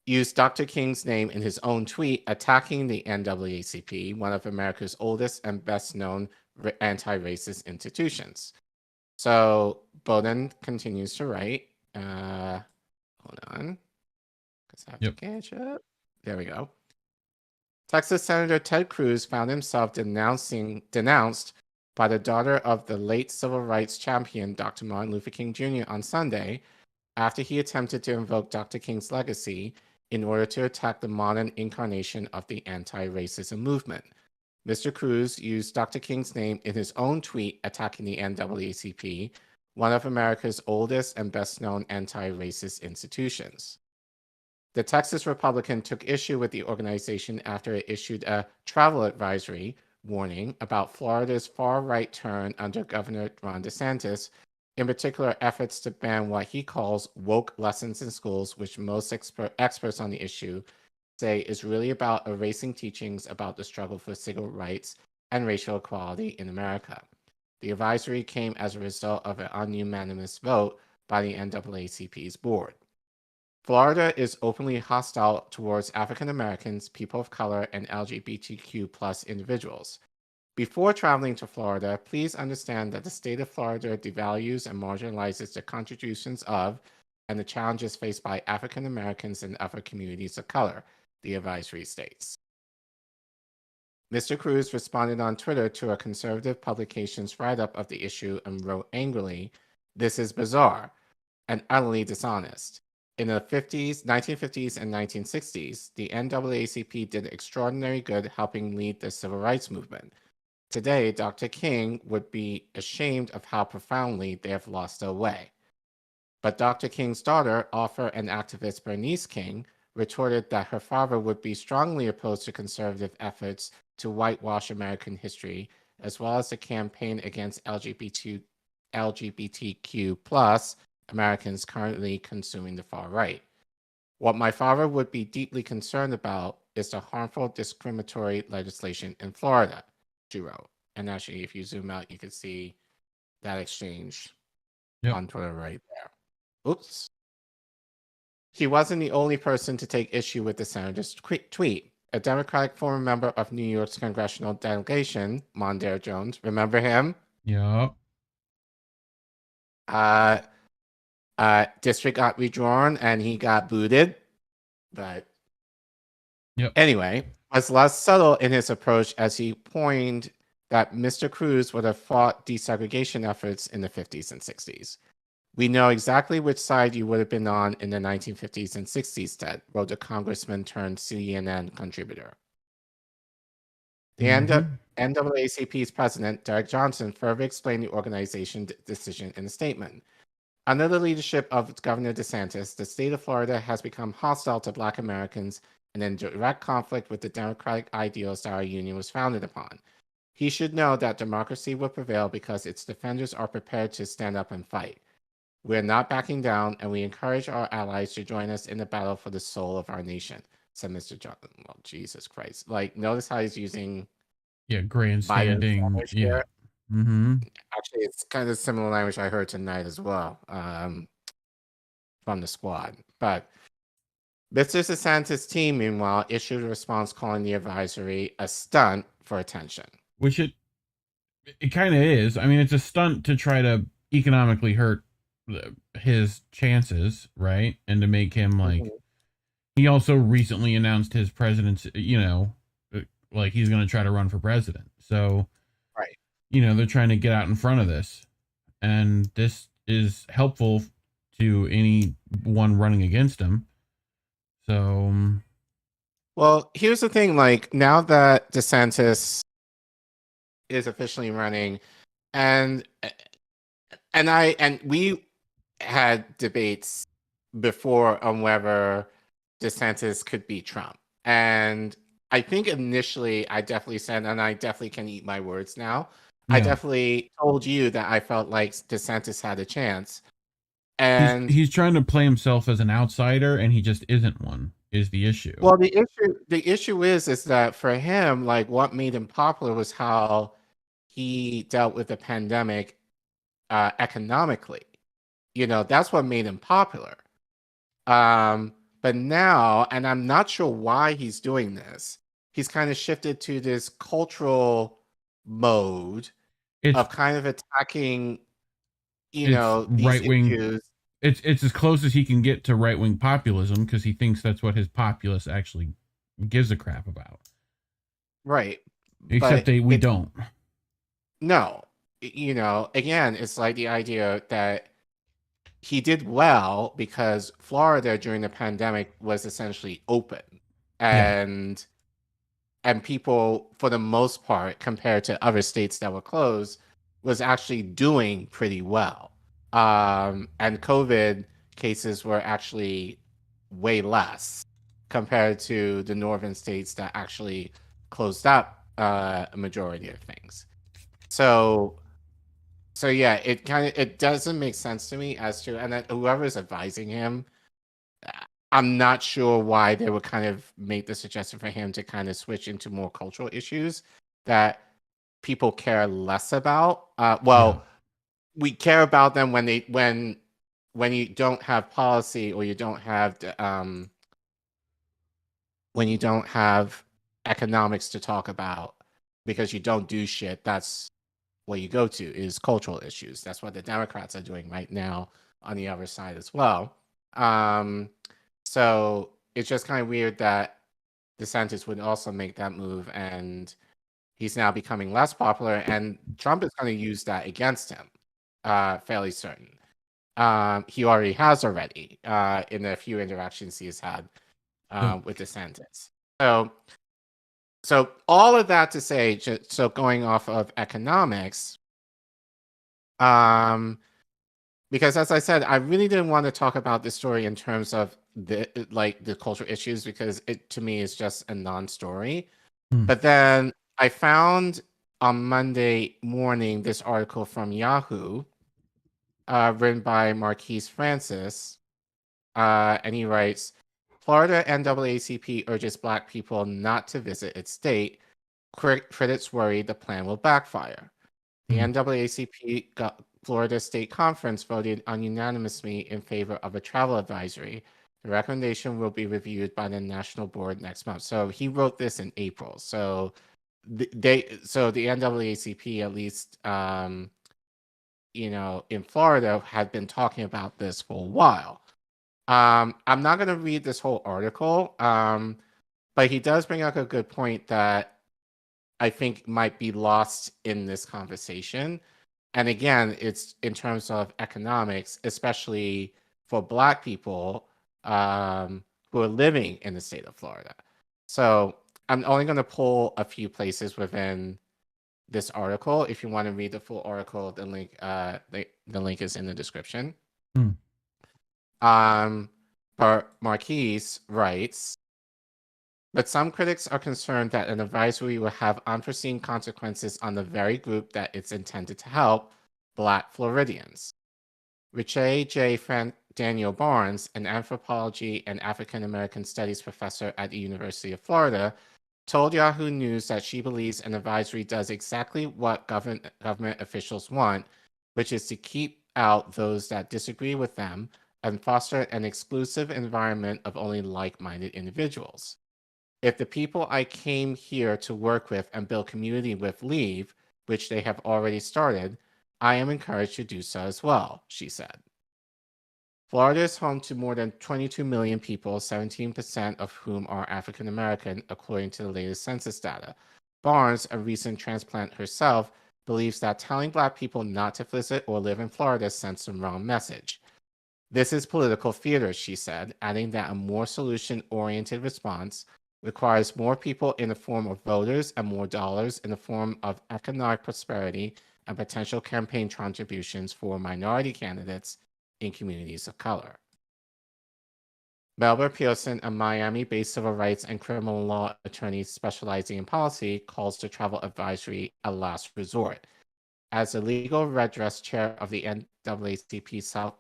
used Dr. King's name in his own tweet attacking the NAACP, one of America's oldest and best-known anti-racist institutions. So Bowden continues to write. Hold on, because I have to catch up. There we go. Texas Senator Ted Cruz found himself denounced by the daughter of the late civil rights champion Dr. Martin Luther King Jr. on Sunday after he attempted to invoke Dr. King's legacy in order to attack the modern incarnation of the anti-racism movement. Mr. Cruz used Dr. King's name in his own tweet attacking the NAACP, one of America's oldest and best-known anti-racist institutions. The Texas Republican took issue with the organization after it issued a travel advisory warning about Florida's far-right turn under Governor Ron DeSantis, in particular efforts to ban what he calls woke lessons in schools, which most experts on the issue say is really about erasing teachings about the struggle for civil rights and racial equality in America. The advisory came as a result of an ununanimous vote by the NAACP's board. Florida is openly hostile towards African Americans, people of color, and LGBTQ+ individuals. Before traveling to Florida, please understand that the state of Florida devalues and marginalizes the contributions of and the challenges faced by African Americans and other communities of color, the advisory states. Mr. Cruz responded on Twitter to a conservative publication's write-up of the issue and wrote angrily, "This is bizarre and utterly dishonest. In the 1950s and 1960s, the NAACP did extraordinary good helping lead the civil rights movement. Today, Dr. King would be ashamed of how profoundly they have lost their way." But Dr. King's daughter, author and activist Bernice King, retorted that her father would be strongly opposed to conservative efforts to whitewash American history, as well as the campaign against LGBTQ+ Americans currently consuming the far right. "What my father would be deeply concerned about is the harmful discriminatory legislation in Florida, she wrote. And actually, if you zoom out, you can see that exchange on Twitter right there. Oops. She wasn't the only person to take issue with the senator's tweet. A Democratic former member of New York's congressional delegation, Mondaire Jones, remember him? Yup. District got redrawn and he got booted. But anyway, was less subtle in his approach as he pointed that Mr. Cruz would have fought desegregation efforts in the 50s and 60s. We know exactly which side you would have been on in the 1950s and 60s, Ted, wrote the congressman turned CNN contributor. The NAACP's president, Derek Johnson, further explained the organization's decision in a statement. Under the leadership of Governor DeSantis, the state of Florida has become hostile to Black Americans and in direct conflict with the democratic ideals that our union was founded upon. He should know that democracy will prevail because its defenders are prepared to stand up and fight. We're not backing down, and we encourage our allies to join us in the battle for the soul of our nation, said Mr. Johnson. Well, Jesus Christ. Like, notice how he's using grandstanding. Yeah. Actually, it's kind of similar language I heard tonight as well from the squad. But Mr. DeSantis' team, meanwhile, issued a response calling the advisory a stunt for attention. Which it kind of is. I mean, it's a stunt to try to economically hurt his chances, right? And to make him like, he also recently announced his presidency, like he's going to try to run for president. So, right. They're trying to get out in front of this. And this is helpful to anyone running against him. So, well, here's the thing, like now that DeSantis is officially running and we had debates before on whether DeSantis could beat Trump. And I think initially I definitely said, and I definitely can eat my words now. Yeah. I definitely told you that I felt like DeSantis had a chance. And he's trying to play himself as an outsider, and he just isn't one, is the issue. Well, the issue is that for him, like what made him popular was how he dealt with the pandemic economically. That's what made him popular. But now, and I'm not sure why he's doing this, he's kind of shifted to this cultural mode of kind of attacking, these right-wing. It's as close as he can get to right-wing populism because he thinks that's what his populace actually gives a crap about. Right. Except we don't. No. Again, it's like the idea that he did well because Florida during the pandemic was essentially open. And people, for the most part, compared to other states that were closed, was actually doing pretty well. And COVID cases were actually way less compared to the northern states that actually closed up a majority of things. So yeah, it doesn't make sense to me as to, and then whoever's advising him, I'm not sure why they would kind of make the suggestion for him to kind of switch into more cultural issues that people care less about. We care about them when you don't have policy or you don't have when you don't have economics to talk about because you don't do shit. That's what you go to is cultural issues. That's what the Democrats are doing right now on the other side as well. So it's just kind of weird that DeSantis would also make that move, and he's now becoming less popular, and Trump is going to use that against him, fairly certain. He already has in the few interactions he's had with DeSantis. So all of that to say, so going off of economics, because as I said, I really didn't want to talk about this story in terms of the cultural issues because it to me is just a non-story. But then I found on Monday morning this article from Yahoo, written by Marquise Francis, and he writes, Florida NAACP urges Black people not to visit its state. Critics worry the plan will backfire. The NAACP Florida State Conference voted unanimously in favor of a travel advisory. The recommendation will be reviewed by the national board next month. So he wrote this in April. So the NAACP, at least, in Florida, had been talking about this for a while. I'm not going to read this whole article, but he does bring up a good point that I think might be lost in this conversation. And again, it's in terms of economics, especially for Black people who are living in the state of Florida. So I'm only going to pull a few places within this article. If you want to read the full article, the link is in the description. Marquise writes, but some critics are concerned that an advisory will have unforeseen consequences on the very group that it's intended to help, Black Floridians. Riche J. Daniel Barnes, an anthropology and African American studies professor at the University of Florida, told Yahoo News that she believes an advisory does exactly what government officials want, which is to keep out those that disagree with them and foster an exclusive environment of only like-minded individuals. If the people I came here to work with and build community with leave, which they have already started, I am encouraged to do so as well, she said. Florida is home to more than 22 million people, 17% of whom are African American, according to the latest census data. Barnes, a recent transplant herself, believes that telling Black people not to visit or live in Florida sends the wrong message. This is political theater, she said, adding that a more solution-oriented response requires more people in the form of voters and more dollars in the form of economic prosperity and potential campaign contributions for minority candidates in communities of color. Melba Pearson, a Miami-based civil rights and criminal law attorney specializing in policy, calls the travel advisory a last resort. As the legal redress chair of the NAACP South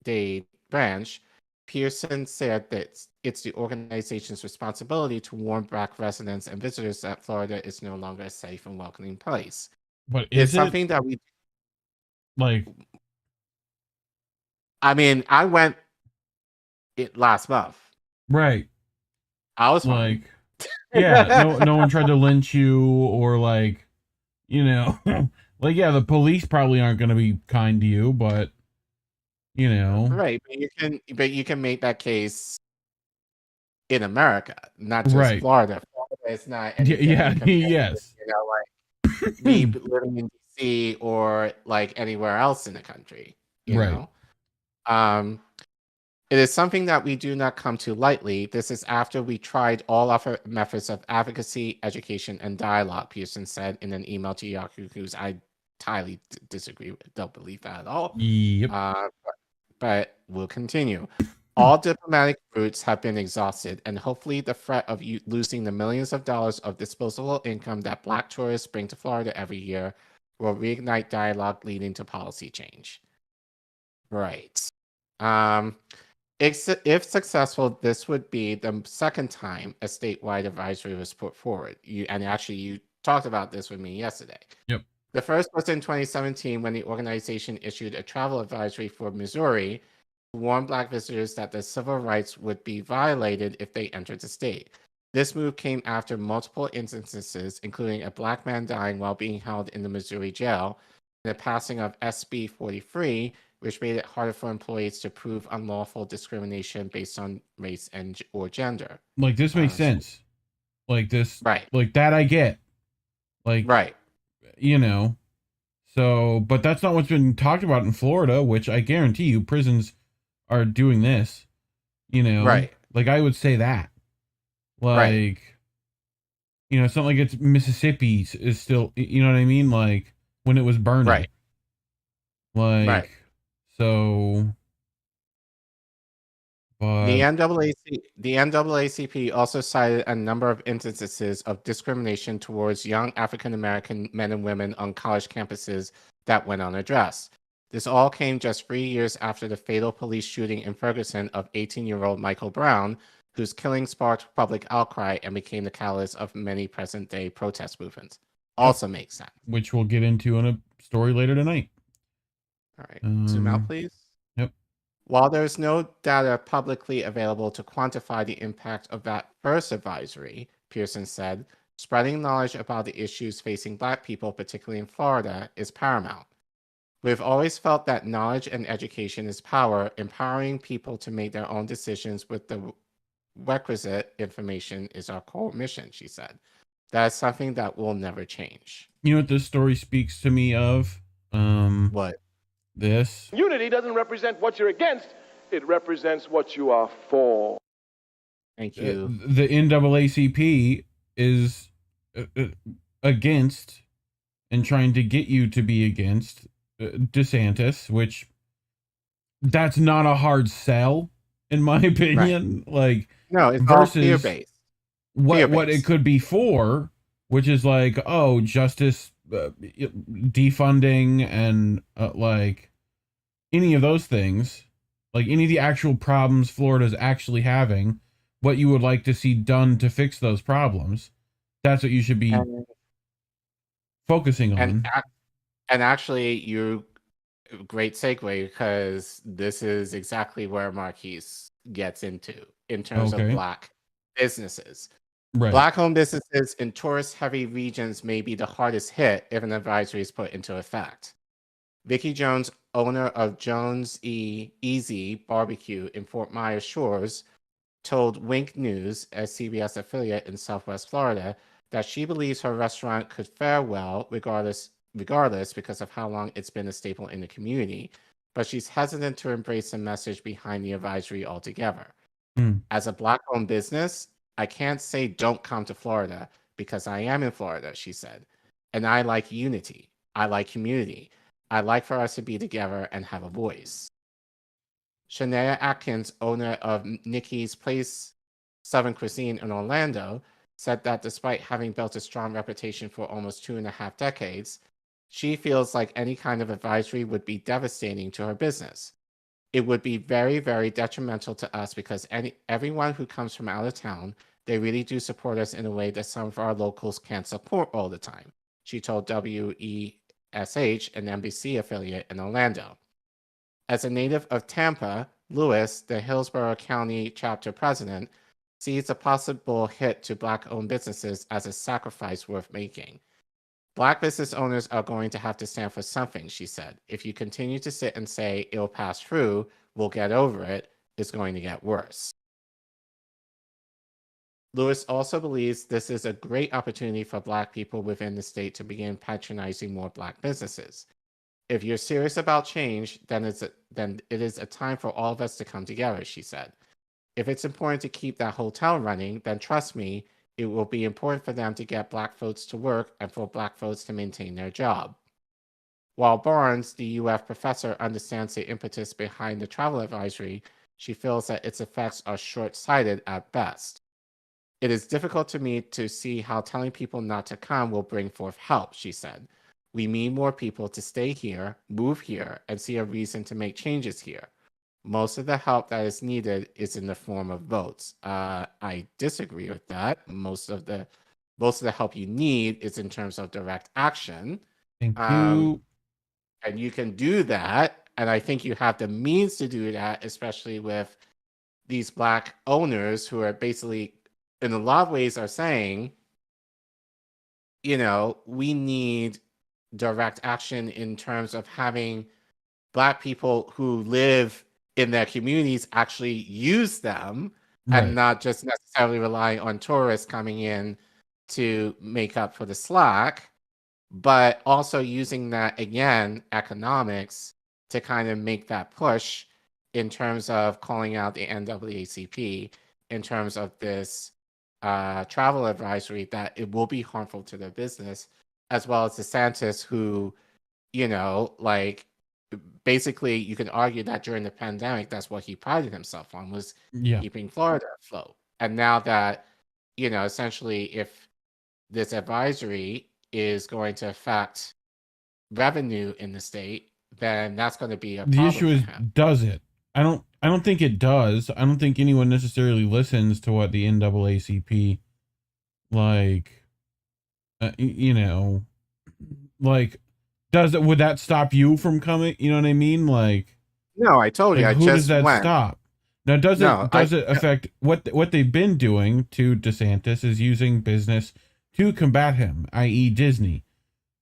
Dade branch, Pearson said that it's the organization's responsibility to warn Black residents and visitors that Florida is no longer a safe and welcoming place. But it's something that we like. I mean, I went last month. Right. I was like, yeah, no one tried to lynch you or like, like, yeah, the police probably aren't going to be kind to you, but right. But you can make that case in America, not just Florida. Florida is not yes. Like me living in DC or like anywhere else in the country. You know? It is something that we do not come to lightly. This is after we tried all our methods of advocacy, education, and dialogue, Pearson said in an email to Yahoo News. I entirely disagree with, don't believe that at all. Yep. But we'll continue. All diplomatic routes have been exhausted, and hopefully the threat of losing the millions of dollars of disposable income that Black tourists bring to Florida every year will reignite dialogue leading to policy change. Right. If successful, this would be the second time a statewide advisory was put forward. You talked about this with me yesterday. Yep. The first was in 2017 when the organization issued a travel advisory for Missouri to warn Black visitors that their civil rights would be violated if they entered the state. This move came after multiple instances, including a Black man dying while being held in the Missouri jail, and the passing of SB 43, which made it harder for employees to prove unlawful discrimination based on race or gender. Like, this makes sense. Like, this, right? Like, that I get. Like, right. So, but that's not what's been talked about in Florida, which I guarantee you prisons are doing this, Right. Like, I would say that. Like, it's not like it's Mississippi is still, you know what I mean? Like, when it was burning. Right. Like, so. But the NAACP also cited a number of instances of discrimination towards young African American men and women on college campuses that went unaddressed. This all came just 3 years after the fatal police shooting in Ferguson of 18-year-old Michael Brown, whose killing sparked public outcry and became the catalyst of many present-day protest movements. Also makes sense. Which we'll get into in a story later tonight. All right, zoom out, please. Yep. While there is no data publicly available to quantify the impact of that first advisory, Pearson said, spreading knowledge about the issues facing Black people, particularly in Florida, is paramount. We've always felt that knowledge and education is power, empowering people to make their own decisions with the requisite information is our core mission, she said. That is something that will never change. You know what this story speaks to me of? What? This. Unity doesn't represent what you're against. It represents what you are for. Thank you. The NAACP is against and trying to get you to be against DeSantis, which that's not a hard sell, in my opinion. Right. Like, no, it's versus all fear-based. What it could be for, which is like, oh, justice, defunding, and like any of those things, like any of the actual problems Florida's actually having, what you would like to see done to fix those problems. That's what you should be focusing on. And actually, great segue, because this is exactly where Marquise gets into in terms of Black businesses. Right. Black-owned businesses in tourist-heavy regions may be the hardest hit if an advisory is put into effect. Vicki Jones, owner of Jones Easy Barbecue in Fort Myers Shores, told Wink News, a CBS affiliate in Southwest Florida, that she believes her restaurant could fare well regardless because of how long it's been a staple in the community, but she's hesitant to embrace the message behind the advisory altogether. As a Black-owned business, I can't say don't come to Florida because I am in Florida, she said. And I like unity. I like community. I like for us to be together and have a voice. Shania Atkins, owner of Nikki's Place Southern Cuisine in Orlando, said that despite having built a strong reputation for almost 2.5 decades, she feels like any kind of advisory would be devastating to her business. It would be very, very detrimental to us because everyone who comes from out of town, they really do support us in a way that some of our locals can't support all the time, she told WESH, an NBC affiliate in Orlando. As a native of Tampa, Lewis, the Hillsborough County chapter president, sees a possible hit to Black-owned businesses as a sacrifice worth making. Black business owners are going to have to stand for something, she said. If you continue to sit and say it'll pass through, we'll get over it, it's going to get worse. Lewis also believes this is a great opportunity for Black people within the state to begin patronizing more Black businesses. If you're serious about change, then it is a time for all of us to come together, she said. If it's important to keep that hotel running, then trust me, it will be important for them to get Black folks to work and for Black folks to maintain their job. While Barnes, the UF professor, understands the impetus behind the travel advisory, she feels that its effects are short-sighted at best. It is difficult to me to see how telling people not to come will bring forth help, she said. We need more people to stay here, move here, and see a reason to make changes here. Most of the help that is needed is in the form of votes. I disagree with that. Most of the help you need is in terms of direct action. Thank you. And you can do that. And I think you have the means to do that, especially with these Black owners who are basically, in a lot of ways, are saying, we need direct action in terms of having Black people who live in their communities actually use them, right, and not just necessarily relying on tourists coming in to make up for the slack, but also using that, again, economics to kind of make that push in terms of calling out the NAACP in terms of this travel advisory that it will be harmful to their business, as well as DeSantis, who, basically, you can argue that during the pandemic, that's what he prided himself on, was keeping Florida afloat. And now that, essentially, if this advisory is going to affect revenue in the state, then that's going to be a problem. The issue is, does it? I I don't think it does. I don't think anyone necessarily listens to what the NAACP, like, you know, like, would that stop you from coming? You know what I mean? Like, no, I told you. like, I who just does that went. stop? Now, does it No, affect what they've been doing to DeSantis is using business to combat him, i.e. Disney,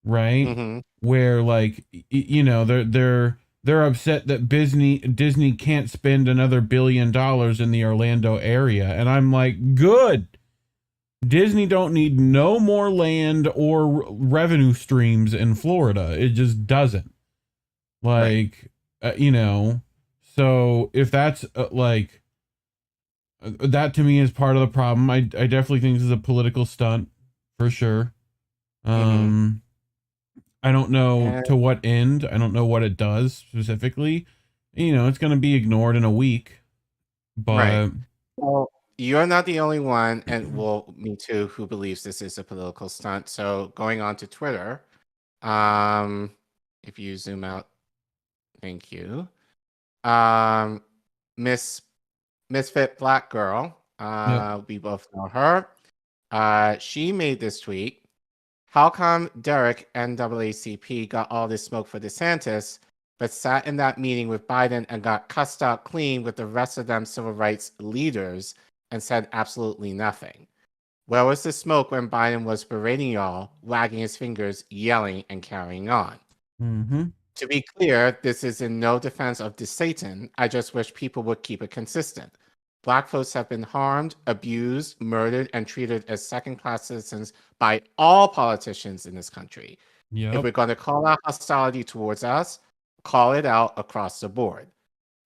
right? Mhm. Where, like, you know, they're upset that Disney can't spend another $1 billion in the Orlando area, and I'm like, good. Disney don't need no more land or revenue streams in Florida. It just doesn't. Like, you know, so if that's like, that to me is part of the problem. I definitely think this is a political stunt for sure. I don't know to what end. I don't know what it does specifically. You know, it's going to be ignored in a week, but well, you're not the only one, and well, me too, who believes this is a political stunt. So going on to Twitter, if you zoom out, thank you. Misfit Black Girl, we both know her. She made this tweet. How come Derek NAACP got all this smoke for DeSantis, but sat in that meeting with Biden and got cussed out clean with the rest of them civil rights leaders and said absolutely nothing? Where was the smoke when Biden was berating y'all, wagging his fingers, yelling, and carrying on? To be clear, this is in no defense of Satan. I just wish people would keep it consistent. Black folks have been harmed, abused, murdered, and treated as second-class citizens by all politicians in this country. If we're going to call out hostility towards us, call it out across the board.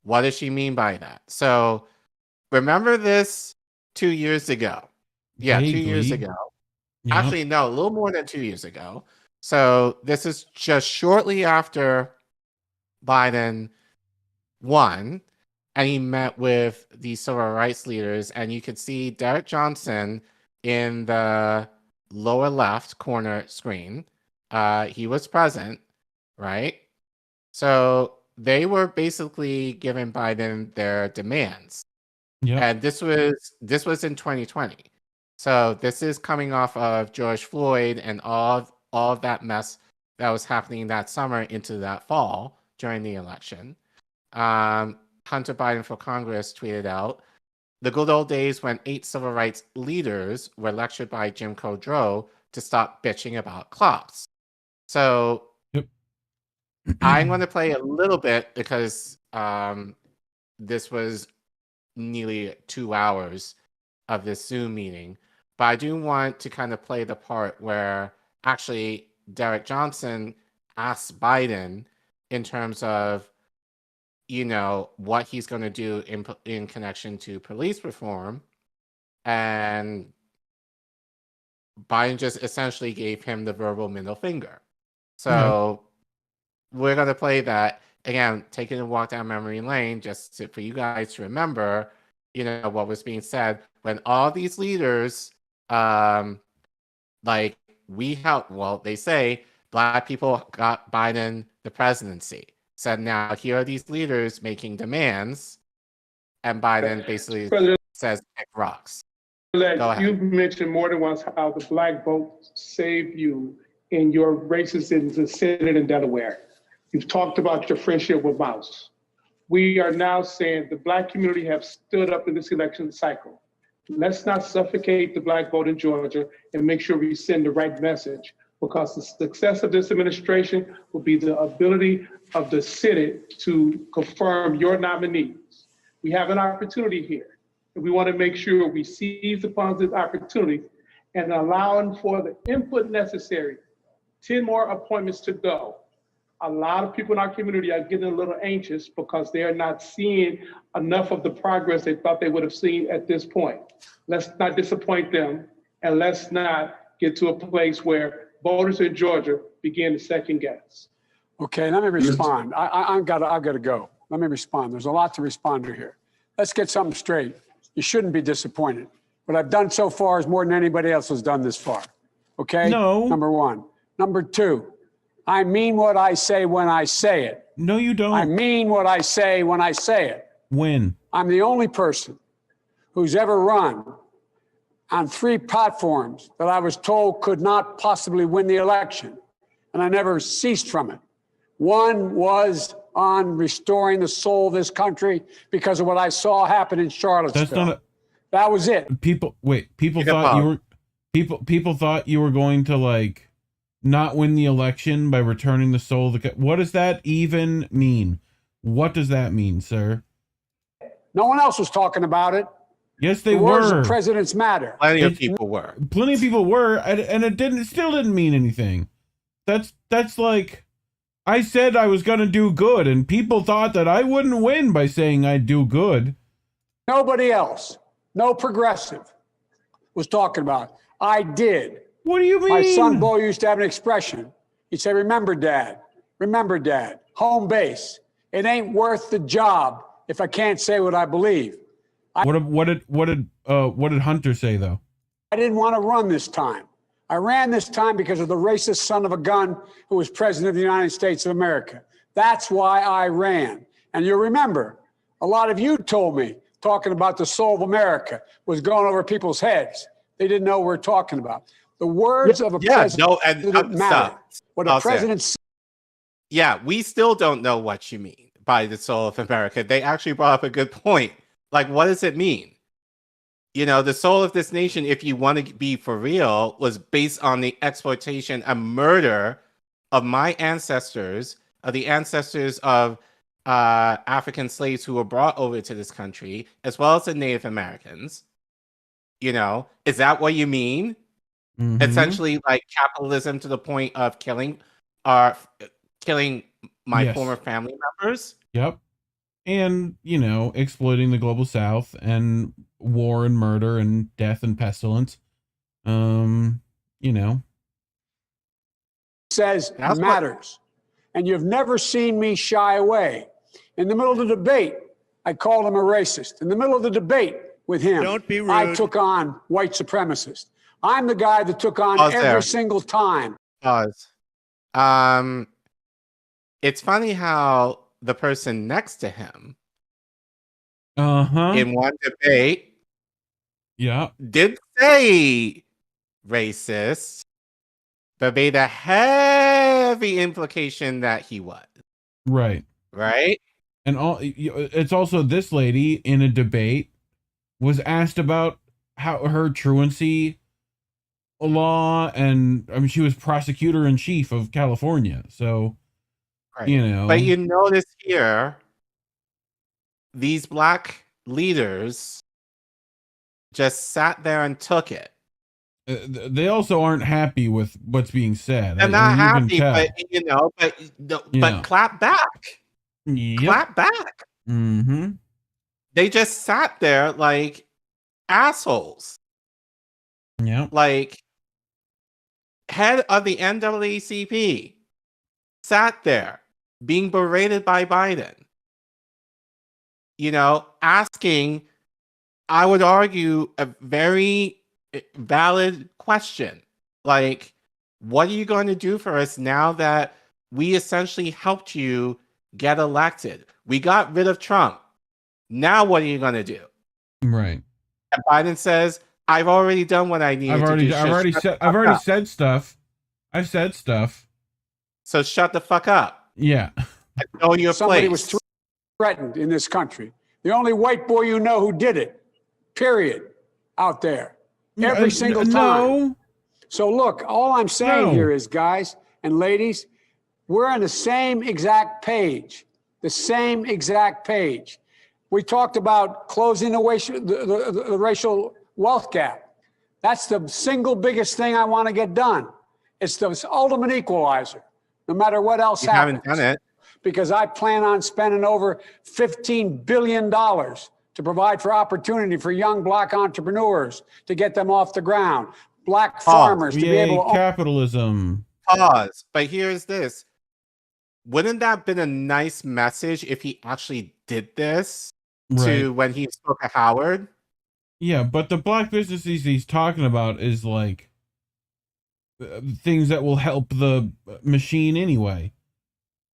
What does she mean by that? So remember this 2 years ago. Yeah, vaguely. 2 years ago. Yep. Actually, no, a little more than 2 years ago. So this is just shortly after Biden won, and he met with the civil rights leaders, and you could see Derek Johnson in the lower left corner screen. He was present, right? So they were basically giving Biden their demands. And this was in 2020. So this is coming off of George Floyd and all of that mess that was happening that summer into that fall during the election. Hunter Biden for Congress tweeted out, the good old days when 8 civil rights leaders were lectured by Jim Crow to stop bitching about cops. So I'm going to play a little bit because this was nearly 2 hours of this Zoom meeting. But I do want to kind of play the part where actually Derek Johnson asked Biden in terms of, you know, what he's going to do in connection to police reform. And Biden just essentially gave him the verbal middle finger. So we're going to play that. Again, taking a walk down memory lane just for you guys to remember, you know, what was being said when all these leaders, like we helped, well, they say Black people got Biden the presidency. So now here are these leaders making demands, and Biden basically says pick rocks. Go ahead. You've mentioned more than once how the Black vote saved you in your races in the Senate in Delaware. You've talked about your friendship with Mouse. We are now saying the Black community have stood up in this election cycle. Let's not suffocate the Black vote in Georgia and make sure we send the right message, because the success of this administration will be the ability of the Senate to confirm your nominees. We have an opportunity here, and we want to make sure we seize upon this opportunity and allowing for the input necessary. 10 more appointments to go. A lot of people in our community are getting a little anxious because they are not seeing enough of the progress they thought they would have seen at this point. Let's not disappoint them, and let's not get to a place where voters in Georgia begin to second guess. Okay, let me respond. I've got to go. Let me respond. There's a lot to respond to here. Let's get something straight. You shouldn't be disappointed. What I've done so far is more than anybody else has done this far. Okay? No. Number one. Number two, I mean what I say when I say it. No, you don't. I mean what I say when I say it. When? I'm the only person who's ever run on 3 platforms that I was told could not possibly win the election, and I never ceased from it. One was on restoring the soul of this country because of what I saw happen in Charlottesville. That's not that was it. People thought you were going to like not win the election by returning the soul of the what does that even mean? What does that mean, sir? No one else was talking about it. Yes, they the words were. of presidents matter. Plenty of people were. Plenty of people were, and it still didn't mean anything. That's like, I said I was gonna do good, and people thought that I wouldn't win by saying I'd do good. Nobody else, no progressive, was talking about it. I did. What do you mean? My son Bo used to have an expression. He'd say, "Remember, Dad. Remember, Dad. Home base. It ain't worth the job if I can't say what I believe." What did Hunter say though? I didn't want to run this time. I ran this time because of the racist son of a gun who was president of the United States of America. That's why I ran. And you'll remember, a lot of you told me talking about the soul of America was going over people's heads. They didn't know what we're talking about. The words of a president didn't matter. What a president said. Yeah, we still don't know what you mean by the soul of America. They actually brought up a good point. Like, what does it mean? You know, the soul of this nation, if you want to be for real, was based on the exploitation and murder of my ancestors, of the ancestors of African slaves who were brought over to this country, as well as the Native Americans. You know, is that what you mean? Mm-hmm. Essentially, like capitalism to the point of killing my former family members? Yep. And, you know, exploiting the global south and war and murder and death and pestilence. You know. Says matters. And you've never seen me shy away. In the middle of the debate, I called him a racist. In the middle of the debate with him, Don't be rude. I took on white supremacists. I'm the guy that took on every single time. Pause. It's funny how the person next to him in one debate did say racist, but made a heavy implication that he was. Right. And it's also this lady in a debate was asked about how her truancy law, and I mean she was prosecutor in chief of California, so you know. But you notice here, these black leaders just sat there and took it. They also aren't happy with what's being said. They're not happy, but clap back. Yep. Clap back. Mm-hmm. They just sat there like assholes. Yeah. Like head of the NAACP sat there being berated by Biden. You know, asking, I would argue, a very valid question. Like, what are you going to do for us now that we essentially helped you get elected? We got rid of Trump. Now what are you going to do? Right. And Biden says, I've already done what I needed to do. I've already said stuff. I've said stuff. So shut the fuck up. Yeah. And know your Somebody place. was threatened in this country. The only white boy you know who did it, period, out there. Every single time. No. So look, all I'm saying here is, guys and ladies, we're on the same exact page. The same exact page. We talked about closing the racial wealth gap. That's the single biggest thing I want to get done. It's the ultimate equalizer, no matter what else happens. You haven't done it. Because I plan on spending over $15 billion to provide for opportunity for young black entrepreneurs to get them off the ground. Black farmers to be able to... Capitalism. Pause. But here's this. Wouldn't that have been a nice message if he actually did this to when he spoke to Howard? Yeah, but the black businesses he's talking about is like things that will help the machine anyway.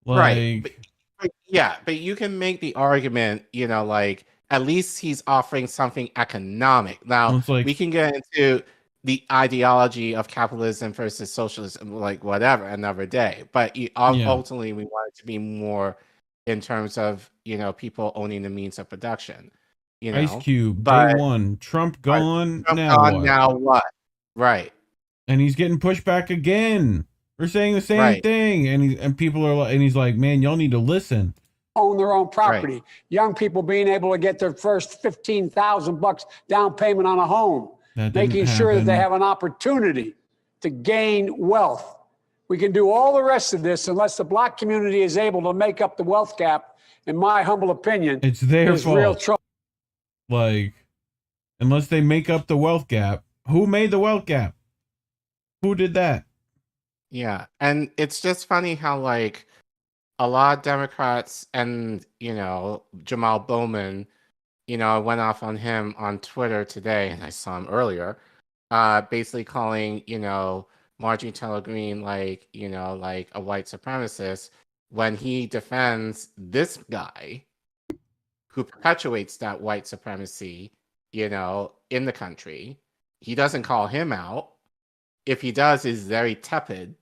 Like, right. but you can make the argument, like at least he's offering something economic. Now we can get into the ideology of capitalism versus socialism, like whatever, another day. But ultimately, we want it to be more in terms of people owning the means of production. Ice Cube, day one. Trump gone. Now what? Right. And he's getting pushed back again. We're saying the same thing, and people are like, and he's like, man, y'all need to listen. Own their own property. Young people being able to get their first $15,000 down payment on a home, making sure that they have an opportunity to gain wealth. We can do all the rest of this unless the Black community is able to make up the wealth gap. In my humble opinion, it's their fault. Real trouble. Like, unless they make up the wealth gap, who made the wealth gap? Who did that? Yeah, and it's just funny how like a lot of Democrats and Jamal Bowman, I went off on him on Twitter today, and I saw him earlier, basically calling Marjorie Taylor Greene like a white supremacist when he defends this guy who perpetuates that white supremacy, in the country. He doesn't call him out. If he does, he's very tepid,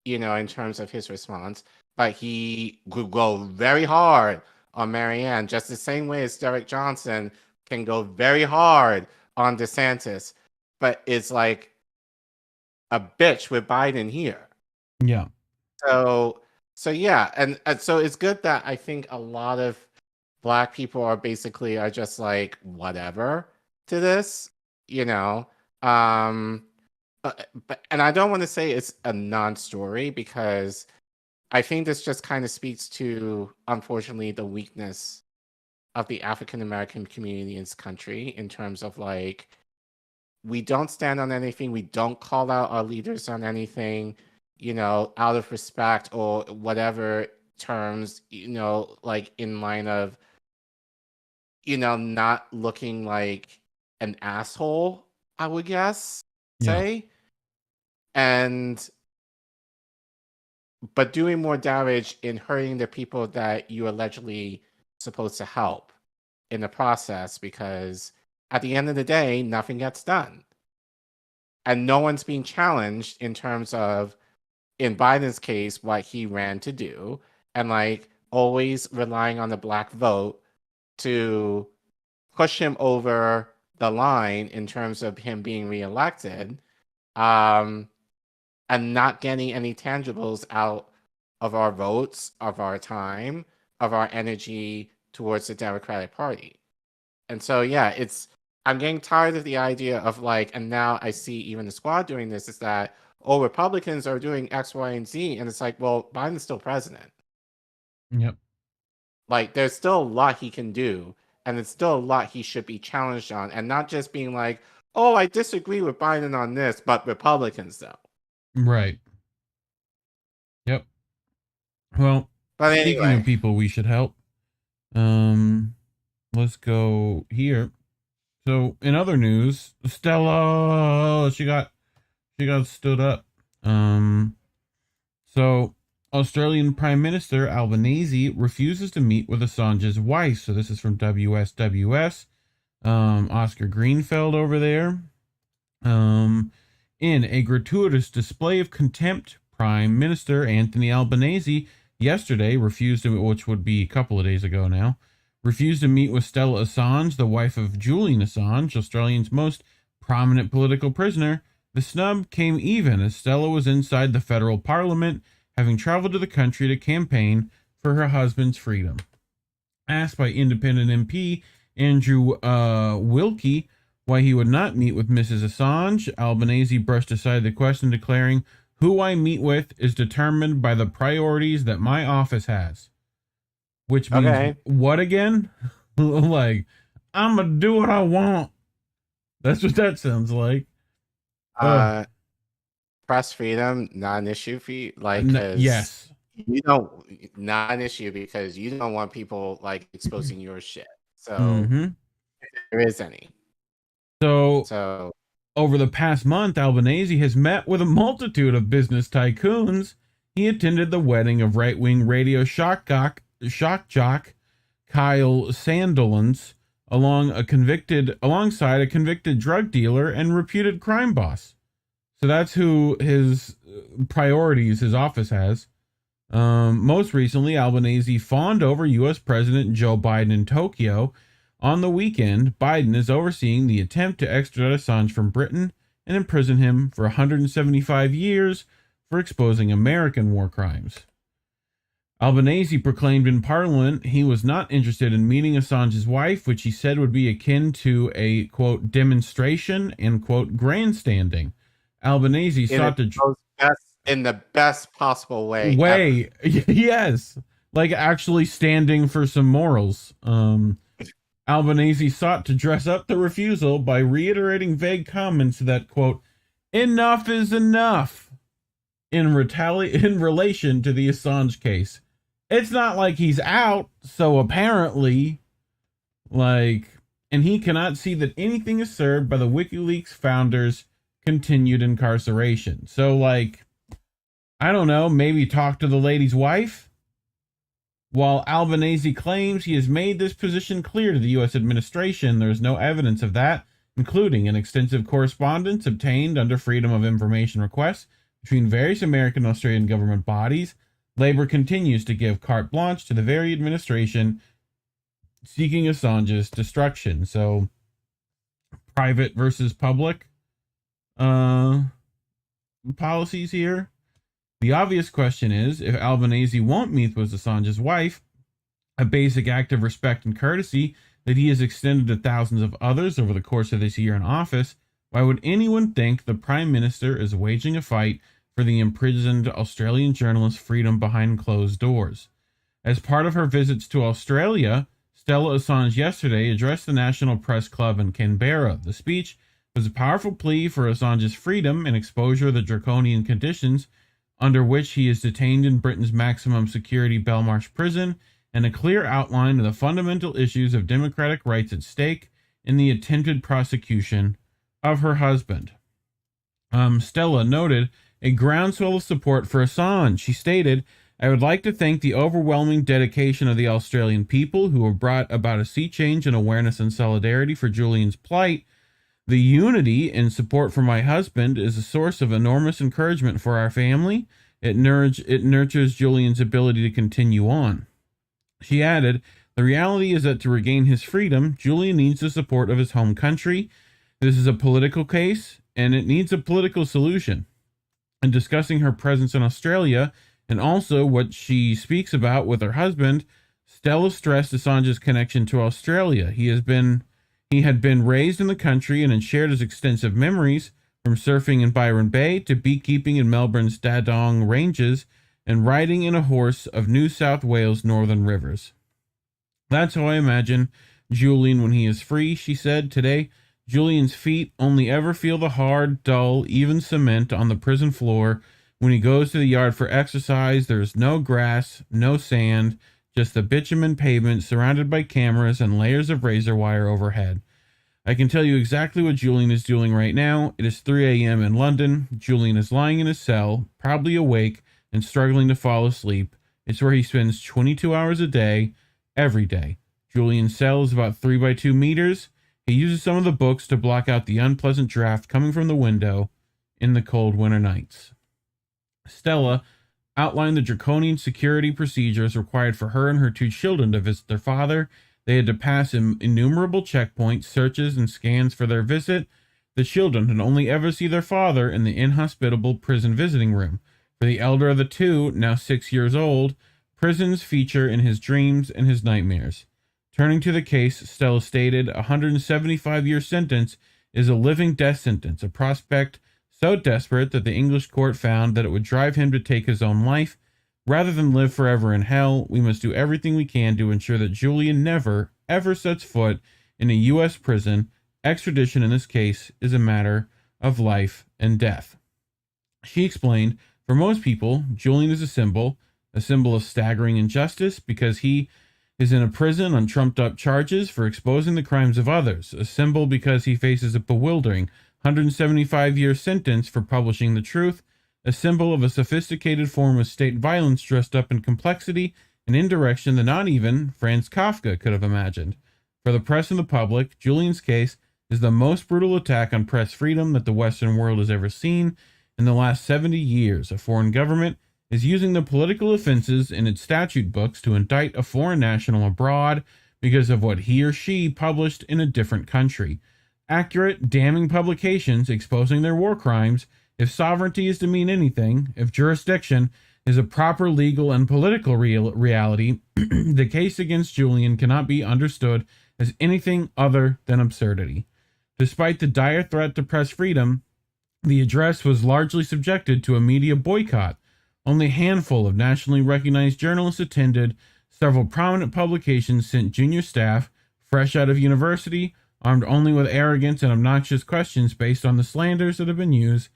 in terms of his response. But he could go very hard on Marianne, just the same way as Derek Johnson can go very hard on DeSantis. But it's like a bitch with Biden here. Yeah. So yeah, and so it's good that I think a lot of Black people are just like whatever to this, but and I don't want to say it's a non-story because I think this just kind of speaks to, unfortunately, the weakness of the African American community in this country in terms of like we don't stand on anything, we don't call out our leaders on anything, out of respect or whatever terms, like in line of not looking like an asshole, I would guess. Say, but doing more damage in hurting the people that you allegedly supposed to help in the process, because at the end of the day, nothing gets done. And no one's being challenged in terms of, in Biden's case, what he ran to do, and like always relying on the Black vote to push him over the line in terms of him being reelected, and not getting any tangibles out of our votes, of our time, of our energy towards the Democratic Party. And so, yeah, I'm getting tired of the idea of like, and now I see even the squad doing this, is that, Republicans are doing X, Y, and Z. And it's like, well, Biden's still president. Yep. Like, there's still a lot he can do. And it's still a lot he should be challenged on, and not just being like, oh, I disagree with Biden on this, but Republicans though. Right. Yep. Well, but speaking of people we should help, let's go here. So in other news, Stella, she got stood up. So Australian Prime Minister Albanese refuses to meet with Assange's wife. So this is from WSWS. Oscar Greenfeld over there. In a gratuitous display of contempt, Prime Minister Anthony Albanese yesterday refused to, which would be a couple of days ago now, refused to meet with Stella Assange, the wife of Julian Assange, Australia's most prominent political prisoner. The snub came even as Stella was inside the federal parliament, having traveled to the country to campaign for her husband's freedom. Asked by independent MP Andrew Wilkie why he would not meet with Mrs. Assange, Albanese brushed aside the question, declaring, "Who I meet with is determined by the priorities that my office has." Which means what again? Like, I'm gonna do what I want. That's what that sounds like. Press freedom, not an issue for you, like, yes, you don't, not an issue because you don't want people like exposing your shit. So if there is any. So over the past month, Albanese has met with a multitude of business tycoons. He attended the wedding of right-wing radio shock jock shock jock Kyle Sandilands alongside a convicted drug dealer and reputed crime boss. So that's who his priorities his office has. Most recently, Albanese fawned over U.S. President Joe Biden in Tokyo. On the weekend, Biden is overseeing the attempt to extradite Assange from Britain and imprison him for 175 years for exposing American war crimes. Albanese proclaimed in Parliament he was not interested in meeting Assange's wife, which he said would be akin to a, quote, demonstration and, quote, grandstanding. Albanese sought to... in the best possible way. Yes. Like actually standing for some morals. Albanese sought to dress up the refusal by reiterating vague comments that, quote, enough is enough in relation to the Assange case. It's not like he's out, so apparently, and he cannot see that anything is served by the WikiLeaks founders' continued incarceration. So, I don't know, maybe talk to the lady's wife? While Albanese claims he has made this position clear to the U.S. administration, there is no evidence of that, including an extensive correspondence obtained under Freedom of Information requests between various American and Australian government bodies. Labor continues to give carte blanche to the very administration seeking Assange's destruction. So, private versus public policies here. The obvious question is, if Albanese won't meet with Assange's wife, a basic act of respect and courtesy that he has extended to thousands of others over the course of this year in office, why would anyone think the Prime Minister is waging a fight for the imprisoned Australian journalist's freedom behind closed doors? As part of her visits to Australia, Stella Assange yesterday addressed the National Press Club in Canberra. The speech was a powerful plea for Assange's freedom and exposure of the draconian conditions under which he is detained in Britain's maximum security Belmarsh prison, and a clear outline of the fundamental issues of democratic rights at stake in the attempted prosecution of her husband. Stella noted a groundswell of support for Assange. She stated, I would like to thank the overwhelming dedication of the Australian people who have brought about a sea change in awareness and solidarity for Julian's plight. The unity and support for my husband is a source of enormous encouragement for our family. It nurtures Julian's ability to continue on. She added, the reality is that to regain his freedom, Julian needs the support of his home country. This is a political case, and it needs a political solution. In discussing her presence in Australia, and also what she speaks about with her husband, Stella stressed Assange's connection to Australia. He had been raised in the country and had shared his extensive memories, from surfing in Byron Bay to beekeeping in Melbourne's Dadong Ranges and riding in a horse of New South Wales northern rivers. That's how I imagine Julian when he is free, she said today. Julian's feet only ever feel the hard, dull, even cement on the prison floor. When he goes to the yard for exercise, there is no grass, no sand, just the bitumen pavement surrounded by cameras and layers of razor wire overhead. I can tell you exactly what Julian is doing right now. It is 3 a.m. in London. Julian is lying in his cell, probably awake and struggling to fall asleep. It's where he spends 22 hours a day, every day. Julian's cell is about 3 by 2 meters. He uses some of the books to block out the unpleasant draft coming from the window in the cold winter nights. Stella outlined the draconian security procedures required for her and her 2 children to visit their father. They had to pass innumerable checkpoints, searches, and scans for their visit. The children had only ever seen their father in the inhospitable prison visiting room. For the elder of the 2, now 6 years old, prisons feature in his dreams and his nightmares. Turning to the case, Stella stated, a 175-year sentence is a living death sentence, a prospect so desperate that the English court found that it would drive him to take his own life. Rather than live forever in hell, we must do everything we can to ensure that Julian never, ever sets foot in a U.S. prison. Extradition in this case is a matter of life and death. She explained, for most people, Julian is a symbol of staggering injustice because he is in a prison on trumped-up charges for exposing the crimes of others, a symbol because he faces a bewildering 175-year sentence for publishing the truth, a symbol of a sophisticated form of state violence dressed up in complexity an indirection that not even Franz Kafka could have imagined. For the press and the public, Julian's case is the most brutal attack on press freedom that the Western world has ever seen. In the last 70 years, a foreign government is using the political offenses in its statute books to indict a foreign national abroad because of what he or she published in a different country. Accurate, damning publications exposing their war crimes. If sovereignty is to mean anything, if jurisdiction is a proper legal and political reality, the case against Julian cannot be understood as anything other than absurdity. Despite the dire threat to press freedom, the address was largely subjected to a media boycott. Only a handful of nationally recognized journalists attended. Several prominent publications sent junior staff, fresh out of university, armed only with arrogance and obnoxious questions based on the slanders that have been used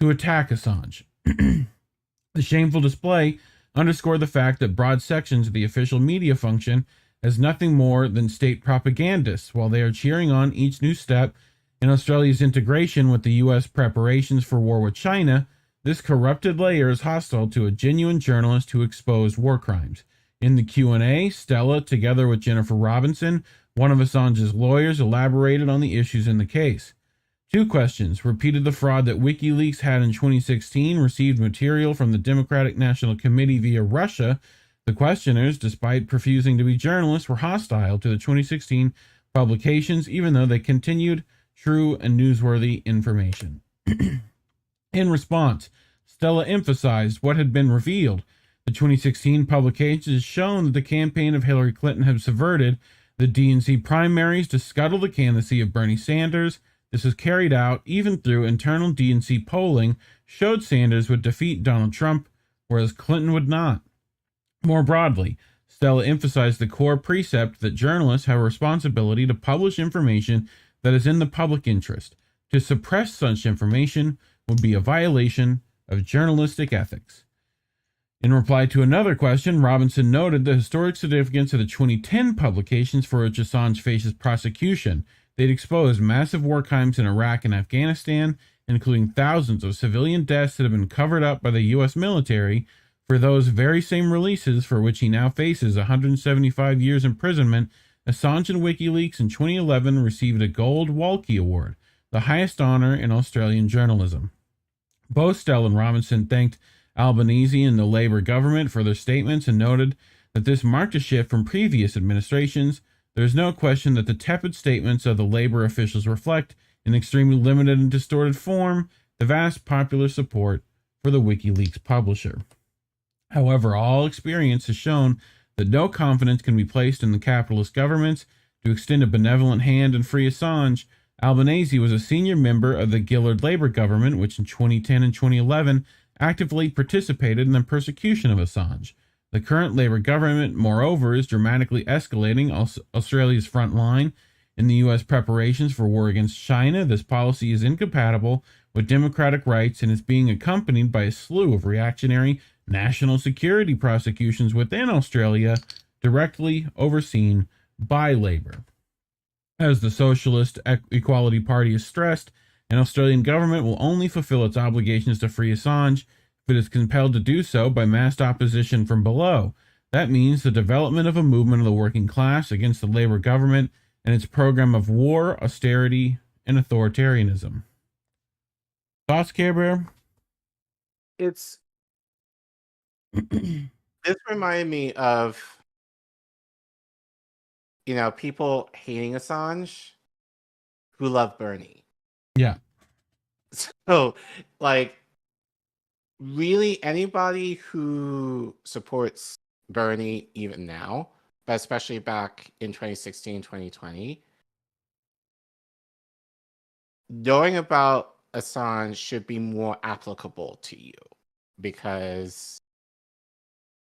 to attack Assange. The shameful display underscored the fact that broad sections of the official media function as nothing more than state propagandists while they are cheering on each new step in Australia's integration with the U.S. preparations for war with China. This corrupted layer is hostile to a genuine journalist who exposed war crimes. In the Q&A, Stella, together with Jennifer Robinson, one of Assange's lawyers, elaborated on the issues in the case. 2 questions repeated the fraud that WikiLeaks had in 2016 received material from the Democratic National Committee via Russia. The questioners, despite refusing to be journalists, were hostile to the 2016 publications, even though they continued true and newsworthy information. In response, Stella emphasized what had been revealed. The 2016 publications has shown that the campaign of Hillary Clinton had subverted the DNC primaries to scuttle the candidacy of Bernie Sanders. This was carried out even through internal DNC polling, showed Sanders would defeat Donald Trump, whereas Clinton would not. More broadly, Stella emphasized the core precept that journalists have a responsibility to publish information that is in the public interest. To suppress such information would be a violation of journalistic ethics. In reply to another question, Robinson noted the historic significance of the 2010 publications for which Assange faces prosecution. They'd exposed massive war crimes in Iraq and Afghanistan, including thousands of civilian deaths that have been covered up by the U.S. military. For those very same releases for which he now faces 175 years imprisonment, Assange and WikiLeaks in 2011 received a Gold Walkie Award, the highest honor in Australian journalism. Both Stella and Robinson thanked Albanese and the Labour government for their statements and noted that this marked a shift from previous administrations. There is no question that the tepid statements of the Labour officials reflect, in extremely limited and distorted form, the vast popular support for the WikiLeaks publisher. However, all experience has shown that no confidence can be placed in the capitalist governments to extend a benevolent hand and free Assange. Albanese was a senior member of the Gillard Labour government, which in 2010 and 2011 actively participated in the persecution of Assange. The current Labour government, moreover, is dramatically escalating Australia's front line in the U.S. preparations for war against China. This policy is incompatible with democratic rights and is being accompanied by a slew of reactionary national security prosecutions within Australia, directly overseen by Labour. As the Socialist Equality Party has stressed, an Australian government will only fulfill its obligations to free Assange if it is compelled to do so by massed opposition from below. That means the development of a movement of the working class against the Labour government and its program of war, austerity, and authoritarianism. Thoughts, Care Bear? This reminded me of, people hating Assange who love Bernie. Yeah. So, really anybody who supports Bernie even now, but especially back in 2016, 2020, knowing about Assange should be more applicable to you because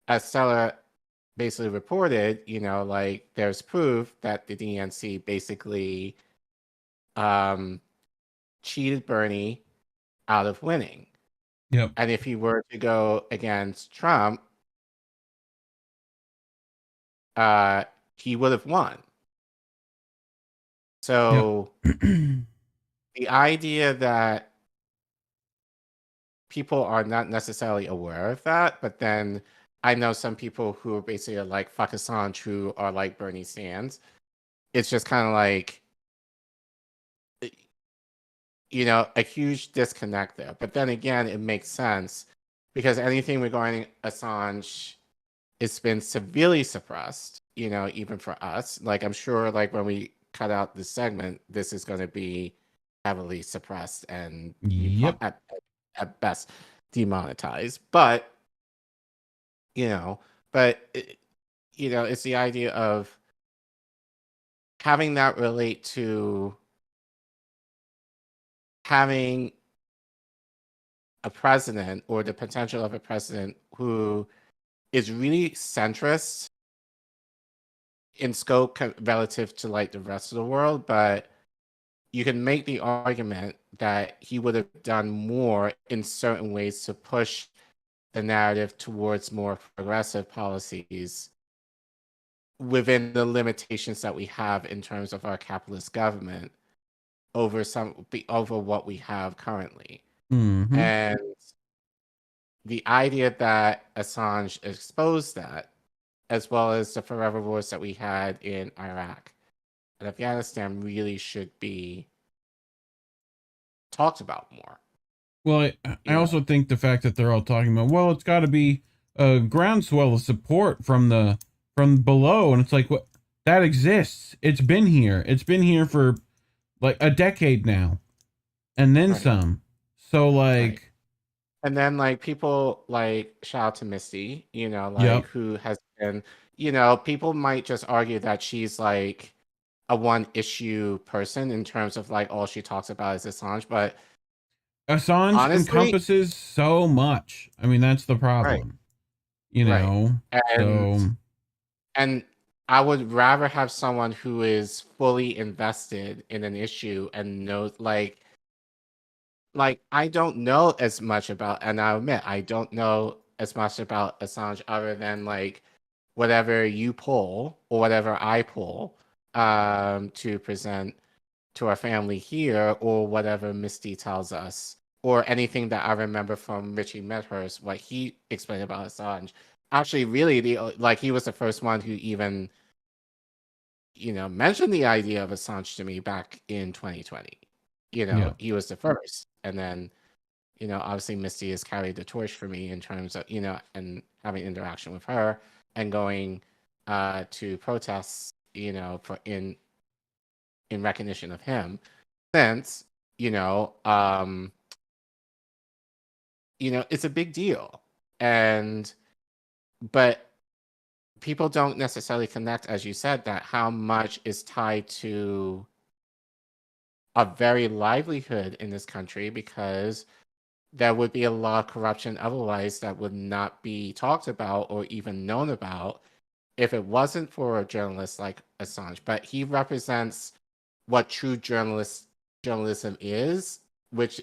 as Stella basically reported, there's proof that the DNC basically cheated Bernie out of winning. Yep. And if he were to go against Trump, he would have won. So the idea that people are not necessarily aware of that, but then I know some people who are basically like fuck Assange who are like Bernie Sanders. It's just kind of like, a huge disconnect there. But then again, it makes sense because anything regarding Assange it's been severely suppressed, even for us. Like, I'm sure, like, when we cut out this segment, this is going to be heavily suppressed and at best demonetized. But, it's the idea of having that relate to having a president or the potential of a president who is really centrist in scope relative to like the rest of the world, but you can make the argument that he would have done more in certain ways to push the narrative towards more progressive policies within the limitations that we have in terms of our capitalist government over what we have currently. Mm-hmm. And the idea that Assange exposed that, as well as the forever wars that we had in Iraq and Afghanistan, really should be talked about more. Well, I also think the fact that they're all talking about, well, it's got to be a groundswell of support from below, and it's like, what, that exists. It's been here. It's been here for like a decade now, and then some. So like. And then, like, people, like, shout out to Misty, who has been, people might just argue that she's, like, a one-issue person in terms of, like, all she talks about is Assange, but Assange honestly, encompasses so much. I mean, that's the problem. And I would rather have someone who is fully invested in an issue and knows, like, I don't know as much about, and I admit, I don't know as much about Assange other than, like, whatever you pull or whatever I pull to present to our family here, or whatever Misty tells us, or anything that I remember from Richie Medhurst, what he explained about Assange. Actually, really, he was the first one who even, mentioned the idea of Assange to me back in 2020. He was the first. And then, obviously Misty has carried the torch for me in terms of, and having interaction with her and going to protests, for in recognition of him. Since, it's a big deal. But people don't necessarily connect, as you said, that how much is tied to a very livelihood in this country, because there would be a lot of corruption otherwise that would not be talked about or even known about if it wasn't for a journalist like Assange. But he represents what true journalism is, which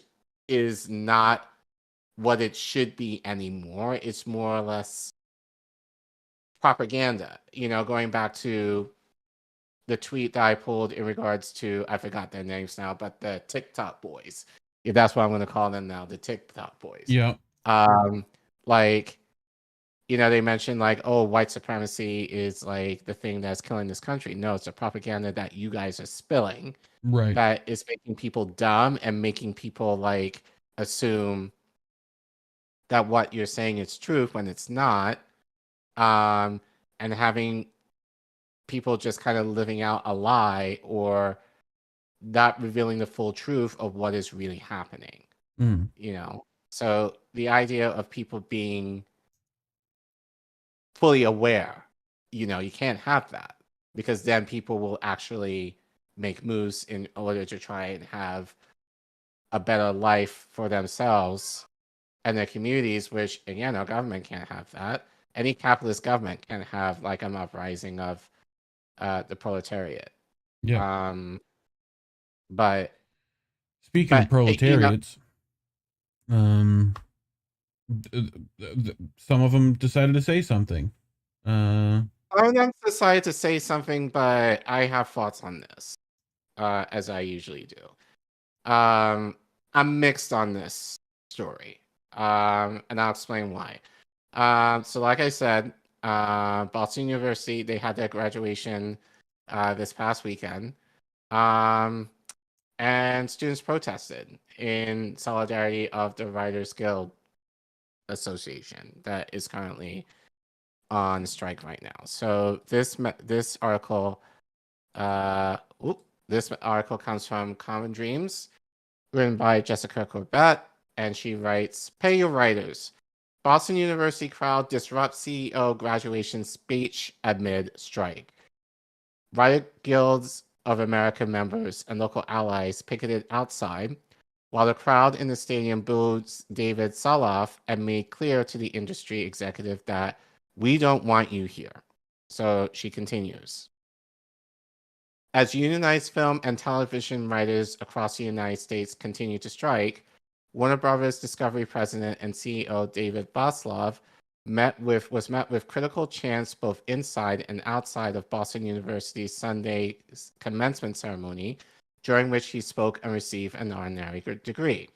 is not what it should be anymore. It's more or less propaganda, going back to the tweet that I pulled in regards to, I forgot their names now, but the TikTok boys. If that's what I'm going to call them now, the TikTok boys. Yeah. They mentioned like, oh, white supremacy is like the thing that's killing this country. No, it's the propaganda that you guys are spilling. Right. That is making people dumb and making people like assume that what you're saying is truth when it's not. And having people just kind of living out a lie or not revealing the full truth of what is really happening. So the idea of people being fully aware, you can't have that, because then people will actually make moves in order to try and have a better life for themselves and their communities, which again, our government can't have that. Any capitalist government can have like an uprising of the proletariat. Yeah. But speaking of proletariats, some of them decided to say something. Some of them decided to say something, but I have thoughts on this, as I usually do. I'm mixed on this story, and I'll explain why. So like I said, Boston University, they had their graduation this past weekend. And students protested in solidarity of the Writers Guild Association that is currently on strike right now. So this article comes from Common Dreams, written by Jessica Corbett, and she writes, "Pay your writers. Boston University crowd disrupts CEO graduation speech amid strike. Writer Guilds of America members and local allies picketed outside, while the crowd in the stadium booed David Soloff and made clear to the industry executive that we don't want you here." So she continues. As unionized film and television writers across the United States continue to strike, Warner Brothers Discovery president and CEO David Zaslav was met with critical chants both inside and outside of Boston University's Sunday commencement ceremony, during which he spoke and received an honorary degree.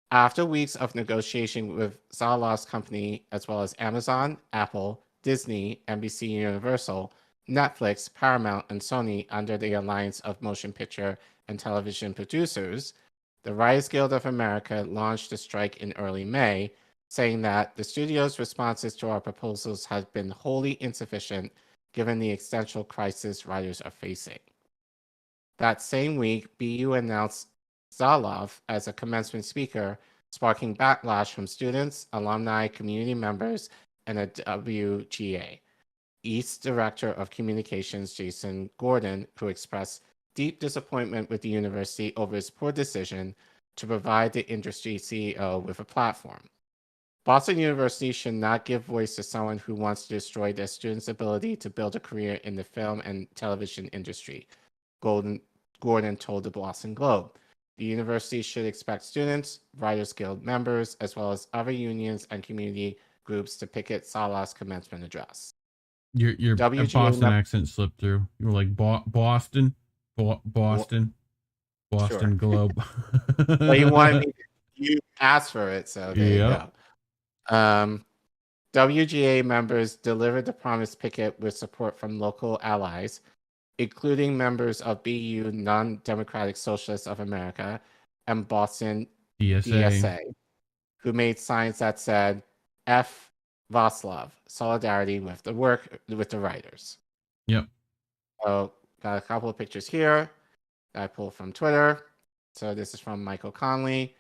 After weeks of negotiation with Zalav's company, as well as Amazon, Apple, Disney, NBC Universal, Netflix, Paramount, and Sony under the Alliance of Motion Picture and Television Producers, the Writers Guild of America launched a strike in early May, saying that the studio's responses to our proposals have been wholly insufficient given the existential crisis writers are facing. That same week, BU announced Zaslav as a commencement speaker, sparking backlash from students, alumni, community members, and a WGA. East Director of Communications Jason Gordon, who expressed deep disappointment with the university over its poor decision to provide the industry CEO with a platform. Boston University should not give voice to someone who wants to destroy their students' ability to build a career in the film and television industry, Gordon told the Boston Globe. The university should expect students, Writers Guild members, as well as other unions and community groups to picket Salah's commencement address. Your Boston accent slipped through. You were like Boston Sure. Globe. Well, you asked for it, so there you go. WGA members delivered the promised picket with support from local allies, including members of BU Non-Democratic Socialists of America and Boston DSA, who made signs that said F. Zaslav, solidarity with the writers. Yep. So got a couple of pictures here that I pulled from Twitter. So this is from Michael Conley,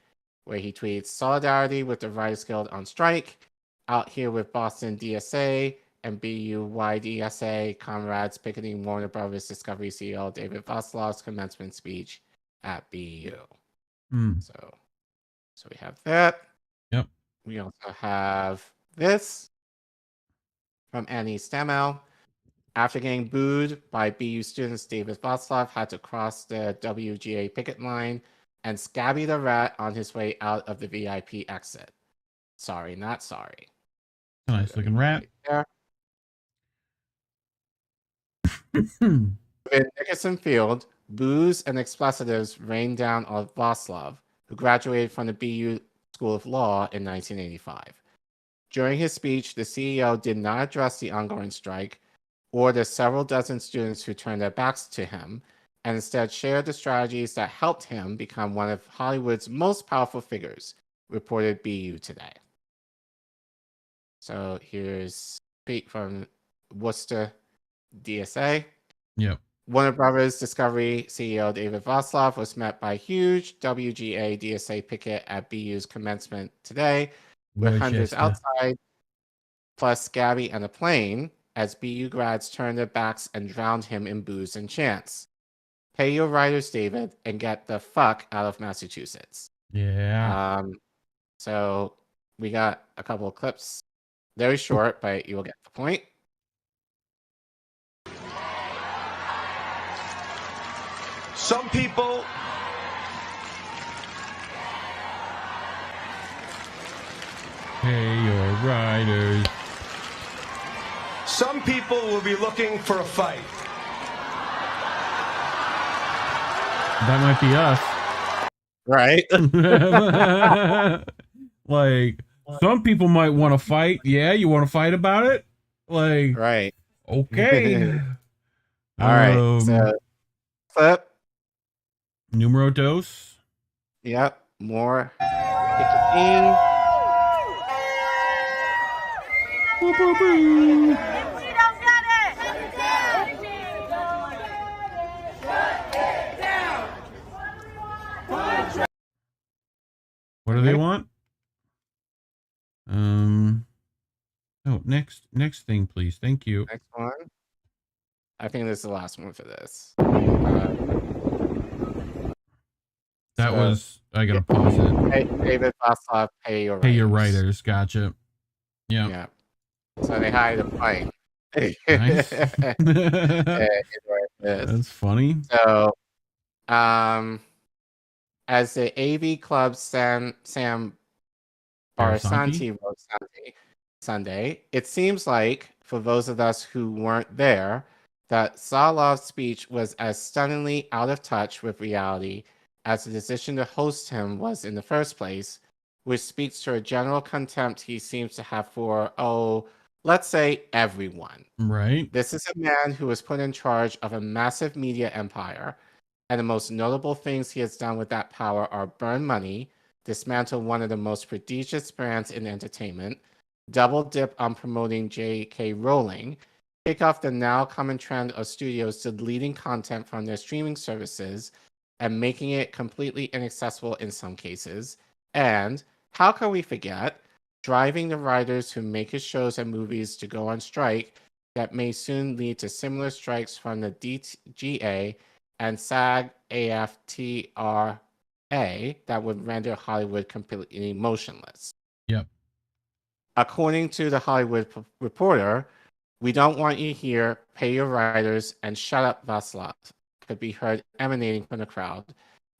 where he tweets, "Solidarity with the Writers Guild on strike. Out here with Boston DSA and BUYDSA comrades picketing Warner Brothers Discovery CEO David Zaslav's commencement speech at BU." So we have that. Yep. We also have this from Annie Stamel. After getting booed by BU students, David Zaslav had to cross the WGA picket line and scabby the rat on his way out of the VIP exit. Sorry, not sorry. Nice looking rat. Right in Nickerson Field, boos and expletives rained down on Zaslav, who graduated from the BU School of Law in 1985. During his speech, the CEO did not address the ongoing strike or the several dozen students who turned their backs to him, and instead shared the strategies that helped him become one of Hollywood's most powerful figures, reported BU Today. So here's Pete from Worcester DSA. Yep. Warner Brothers Discovery CEO David Zaslav was met by huge WGA DSA picket at BU's commencement today, with hundreds outside, plus Gabby and a plane, as BU grads turned their backs and drowned him in boos and chants. Pay your writers, David, and get the fuck out of Massachusetts. Yeah. So we got a couple of clips. Very short, but you will get the point. Some people Pay your writers. Some people will be looking for a fight. That might be us. Right? Like some people might want to fight. Yeah, you want to fight about it? Like, right. Okay. All right. So, flip. Numero dos. Yep. More. Ticketing. What do they want? Oh, next thing, please. Thank you. Next one. I think this is the last one for this. That was. I gotta pause it. Hey, David Vaslav, pay your Pay your writers. Gotcha. Yeah. Yeah. So they hired a plane. Nice. That's That's funny. So, as the AV Club Sam Barasanti wrote Sunday, it seems like, for those of us who weren't there, that Salov's speech was as stunningly out of touch with reality as the decision to host him was in the first place, which speaks to a general contempt he seems to have for, let's say, everyone. Right. This is a man who was put in charge of a massive media empire, and the most notable things he has done with that power are burn money, dismantle one of the most prestigious brands in entertainment, double dip on promoting J.K. Rowling, kick off the now common trend of studios deleting content from their streaming services and making it completely inaccessible in some cases, and, how can we forget, driving the writers who make his shows and movies to go on strike that may soon lead to similar strikes from the DGA and SAG-AFTRA that would render Hollywood completely motionless. Yep. According to the Hollywood Reporter, we don't want you here, pay your writers, and shut up, Vaslav, could be heard emanating from the crowd.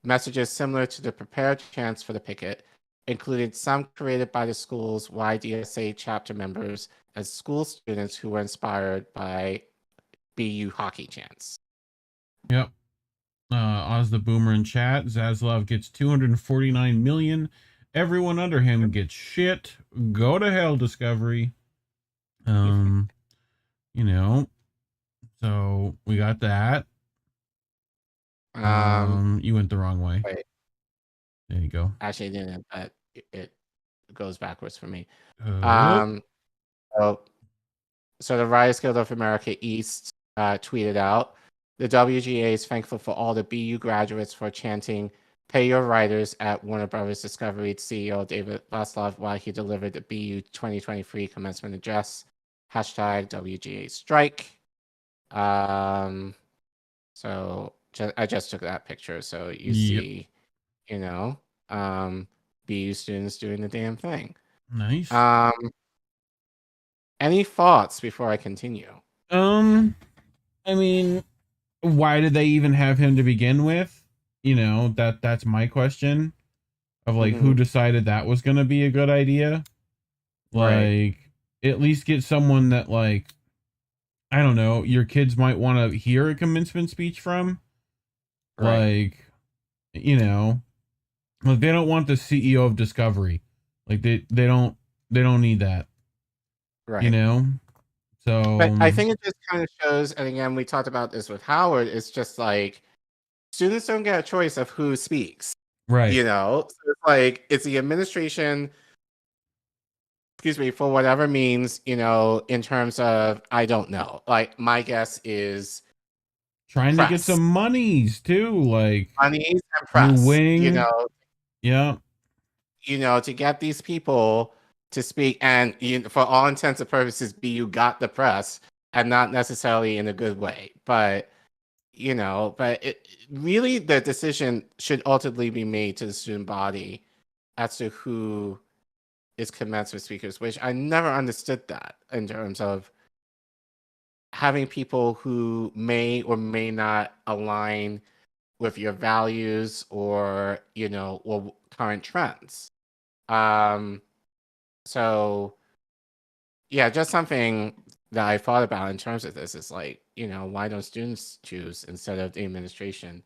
Messages similar to the prepared chants for the picket, included some created by the school's YDSA chapter members as school students who were inspired by BU hockey chants. Yep. Oz the Boomer in chat. Zaslav gets 249 million. Everyone under him gets shit. Go to hell, Discovery. You know. So we got that. You went the wrong way. Wait. There you go. Actually, it didn't, but it goes backwards for me. So the Writers Guild of America East tweeted out, the WGA is thankful for all the BU graduates for chanting "Pay your writers" at Warner Brothers Discovery CEO David Vaslav while he delivered the BU 2023 commencement address. Hashtag WGA strike. So I just took that picture, so you see, you know, BU students doing the damn thing. Nice. Any thoughts before I continue? I mean, why did they even have him to begin with? You know, that's my question. Of like, who decided that was going to be a good idea? Like, at least get someone that, like, I don't know, your kids might want to hear a commencement speech from. Like, you know, like they don't want the CEO of Discovery. Like they don't need that. Right. You know? So but I think it just kind of shows, and again, we talked about this with Howard, it's just like students don't get a choice of who speaks. Right. You know? So it's like it's the administration, for whatever means, you know, in terms of I don't know. Like my guess is trying to get some monies too, like monies and press. Wing, you know. Yeah. You know, to get these people to speak, and for all intents and purposes, BU got the press, and not necessarily in a good way. But you know, really the decision should ultimately be made to the student body as to who is commencement speakers, which I never understood that in terms of having people who may or may not align with your values or, you know, or current trends. So yeah, just something that I thought about in terms of this is like, you know, why don't students choose instead of the administration?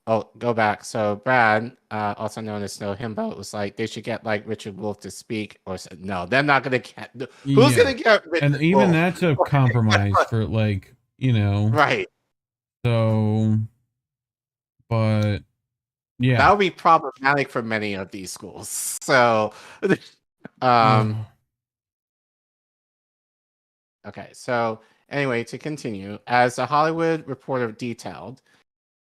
Oh, go back. So Brad, also known as Snow Himbo, was like they should get like Richard Wolff to speak, or said no, they're not gonna get. Who's Yeah. gonna get Richard And even Wolff? that's a compromise for like, you know. Right. So, but yeah. That would be problematic for many of these schools. So, okay. So anyway, to continue, as the Hollywood Reporter detailed,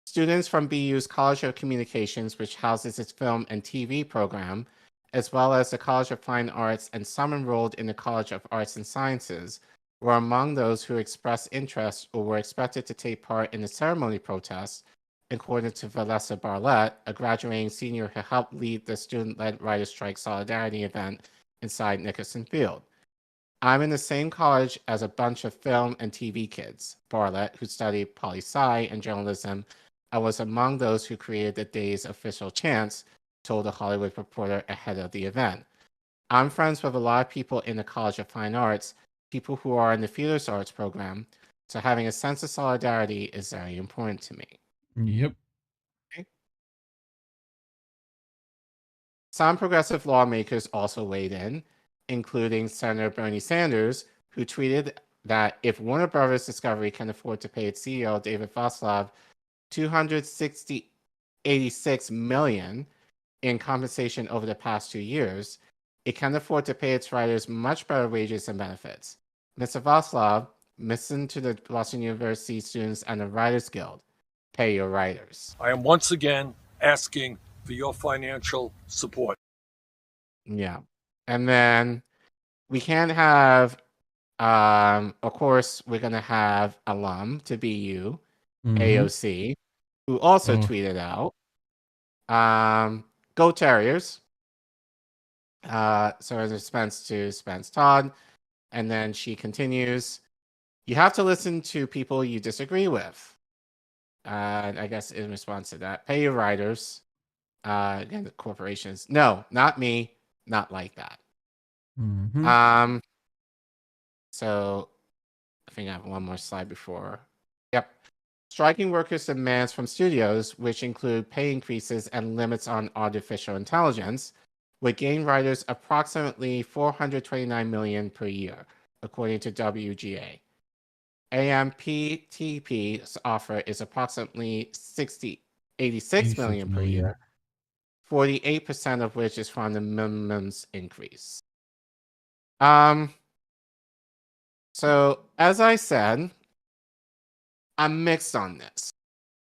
students from BU's College of Communications, which houses its film and TV program, as well as the College of Fine Arts and some enrolled in the College of Arts and Sciences, were among those who expressed interest or were expected to take part in the ceremony protests, according to Vanessa Barlett, a graduating senior who helped lead the student-led writer strike solidarity event inside Nickerson Field. I'm in the same college as a bunch of film and TV kids, Barlett, who studied poli-sci and journalism, I was among those who created the day's official chants, told the Hollywood Reporter ahead of the event. I'm friends with a lot of people in the College of Fine Arts, people who are in the Theater Arts program, so having a sense of solidarity is very important to me. Yep. Okay. Some progressive lawmakers also weighed in, including Senator Bernie Sanders, who tweeted that if Warner Brothers Discovery can afford to pay its CEO, David Vaslav, $286 million in compensation over the past 2 years, it can afford to pay its writers much better wages and benefits. Mr. Vaslav, listen to the Boston University students and the Writers Guild. Pay your writers. I am once again asking for your financial support. Yeah. And then we can have, of course, we're going to have alum to BU, AOC, who also tweeted out, Go Terriers. So as a response to Spence Todd. And then she continues, you have to listen to people you disagree with. I guess in response to that, pay your writers. Again, the corporations. No, not me. Not like that. So I think I have one more slide before. Yep. Striking workers' demands from studios, which include pay increases and limits on artificial intelligence, would gain writers approximately $429 million per year, according to WGA. AMPTP's offer is approximately $86 million per year, 48% of which is from the minimums increase. So as I said, I'm mixed on this.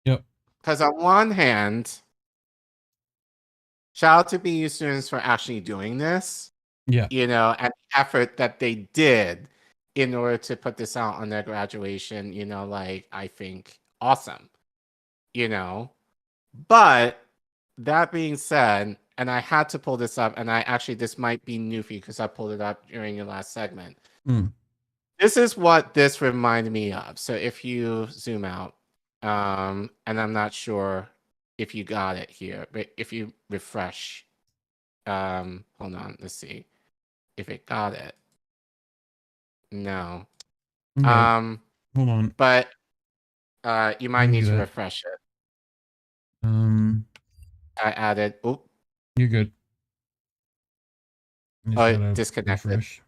Yep. Because on one hand, shout out to BU students for actually doing this. Yeah. You know, and the effort that they did in order to put this out on their graduation, you know, like, I think awesome, you know. But that being said, and I had to pull this up, and this might be new for you because I pulled it up during your last segment. This is what this reminded me of. So if you zoom out, and I'm not sure if you got it here, but if you refresh, hold on, let's see if it got it. No. Okay. Hold on. But you might need to refresh it. I added. Oh, you're good. Oh, it disconnected. Refresh.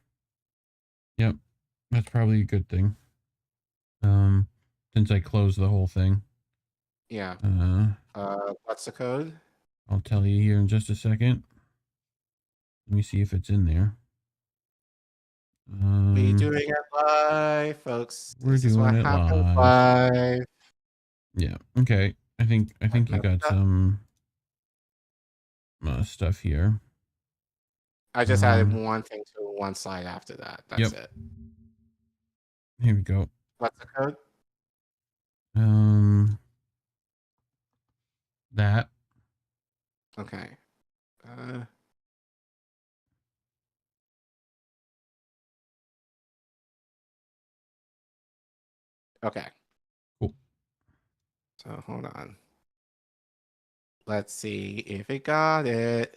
Yep, that's probably a good thing. Since I closed the whole thing. Yeah. What's the code? I'll tell you here in just a second. Let me see if it's in there. We're doing it live, folks. We're doing it live. Yeah. Okay. I think you got some stuff here. I just added one thing to one slide after that. That's it. Here we go. What's the code? That. Okay. Okay. Cool. So hold on. Let's see if it got it.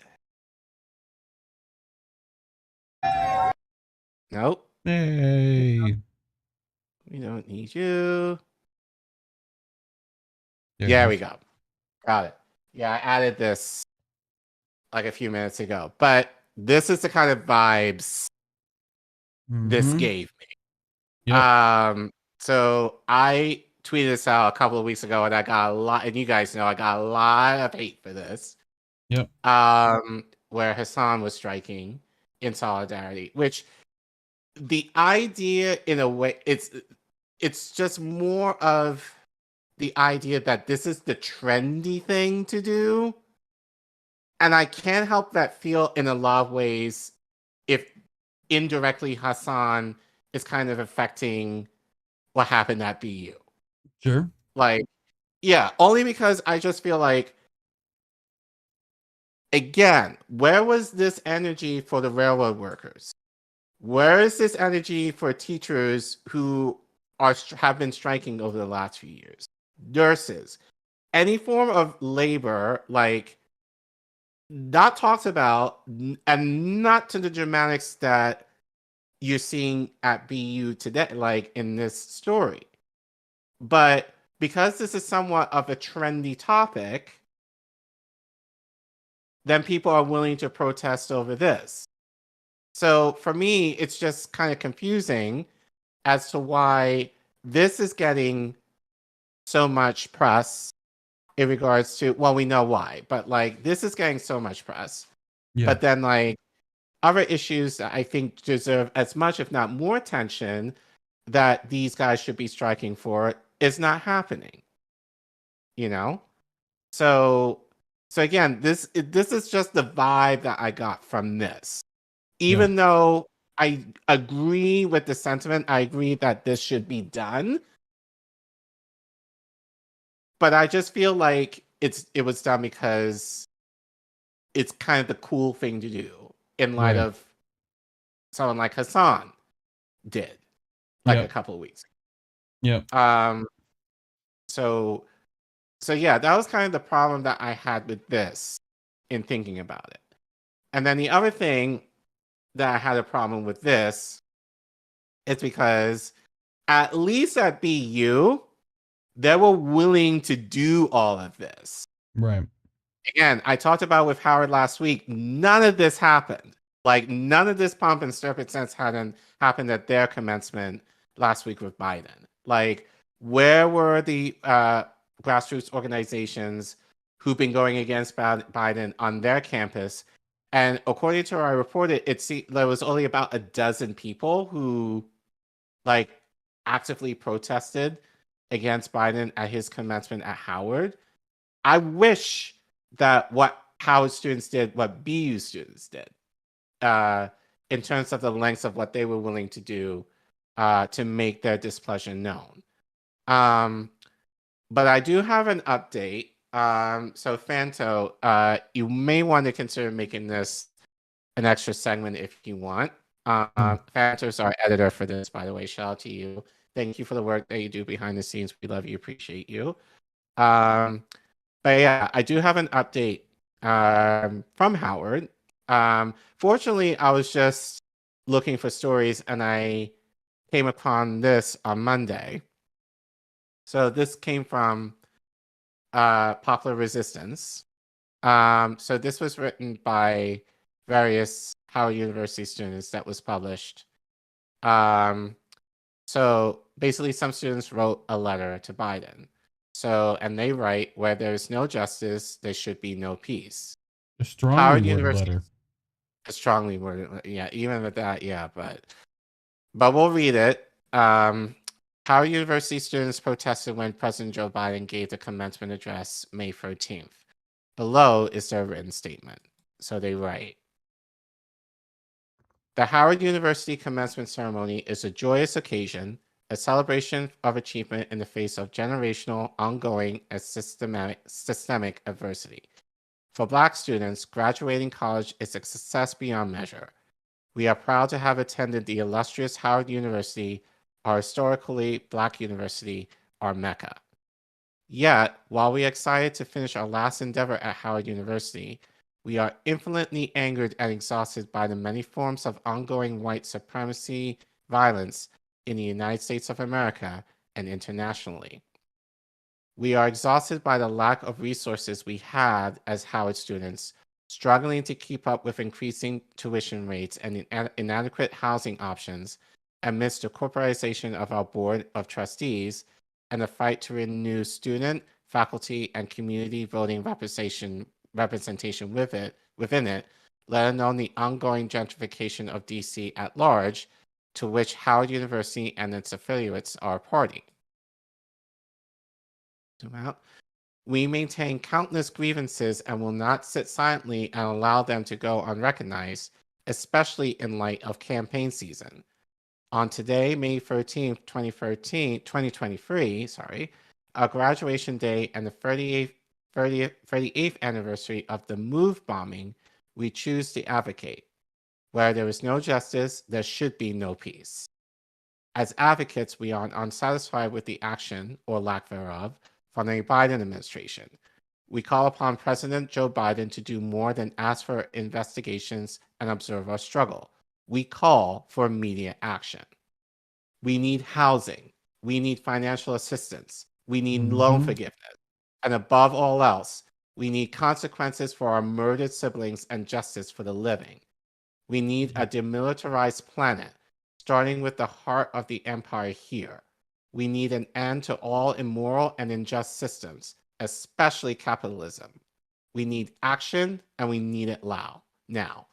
Nope. Hey. We don't need you. There Yeah, we go. Got it. Yeah, I added this like a few minutes ago, but this is the kind of vibes this gave me. Yep. So I tweeted this out a couple of weeks ago, and I got a lot, and you guys know I got a lot of hate for this. Yep. Where Hassan was striking in solidarity, which the idea in a way it's just more of the idea that this is the trendy thing to do. And I can't help but feel in a lot of ways if indirectly Hassan is kind of affecting what happened at BU. Sure. Like, yeah, only because I just feel like, again, where was this energy for the railroad workers? Where is this energy for teachers who have been striking over the last few years? Nurses, any form of labor, like, not talked about, and not to the dramatics that you're seeing at BU today, like in this story. But because this is somewhat of a trendy topic, then people are willing to protest over this. So for me, it's just kind of confusing as to why this is getting so much press in regards to, well, we know why, but like this is getting so much press. Yeah. But then like other issues that I think deserve as much, if not more attention that these guys should be striking for is not happening. You know? So again, this is just the vibe that I got from this. Even though I agree with the sentiment, I agree that this should be done. But I just feel like it was done because it's kind of the cool thing to do in light of someone like Hassan did like a couple of weeks ago. Yep. So yeah, that was kind of the problem that I had with this in thinking about it. And then the other thing that I had a problem with this is because at least at BU, they were willing to do all of this. Right. Again, I talked about with Howard last week, none of this happened. Like, none of this pomp and circumstance hadn't happened at their commencement last week with Biden. Like, where were the grassroots organizations who've been going against Biden on their campus? And according to what I reported, there was only about a dozen people who, like, actively protested against Biden at his commencement at Howard. I wish that what Howard students did, what BU students did, in terms of the lengths of what they were willing to do to make their displeasure known. But I do have an update. So Fanto, you may want to consider making this an extra segment if you want. Fanto's our editor for this, by the way. Shout out to you. Thank you for the work that you do behind the scenes. We love you, appreciate you. But yeah, I do have an update from Howard. Fortunately, I was just looking for stories and I came upon this on Monday. So this came from Popular Resistance. So this was written by various Howard University students that was published. So basically some students wrote a letter to Biden. So, and they write, where there's no justice, there should be no peace. A strongly worded letter. A strongly worded, yeah, even with that, yeah, but we'll read it. Howard University students protested when President Joe Biden gave the commencement address May 13th. Below is their written statement. So they write, the Howard University commencement ceremony is a joyous occasion, a celebration of achievement in the face of generational, ongoing, and systemic adversity. For Black students, graduating college is a success beyond measure. We are proud to have attended the illustrious Howard University, our historically Black university, our Mecca. Yet, while we are excited to finish our last endeavor at Howard University, we are infinitely angered and exhausted by the many forms of ongoing white supremacy violence in the United States of America and internationally. We are exhausted by the lack of resources we had as Howard students, struggling to keep up with increasing tuition rates and inadequate housing options amidst the corporatization of our board of trustees and the fight to renew student, faculty, and community voting representation within it, let alone the ongoing gentrification of DC at large, to which Howard University and its affiliates are a party. Zoom out. We maintain countless grievances and will not sit silently and allow them to go unrecognized, especially in light of campaign season. On today, May 13th, 2023, our graduation day and the 38th anniversary of the MOVE bombing, we choose to advocate. Where there is no justice, there should be no peace. As advocates, we are unsatisfied with the action, or lack thereof, from the Biden administration. We call upon President Joe Biden to do more than ask for investigations and observe our struggle. We call for immediate action. We need housing. We need financial assistance. We need loan forgiveness. And above all else, we need consequences for our murdered siblings and justice for the living. We need a demilitarized planet, starting with the heart of the empire here. We need an end to all immoral and unjust systems, especially capitalism. We need action, and we need it now.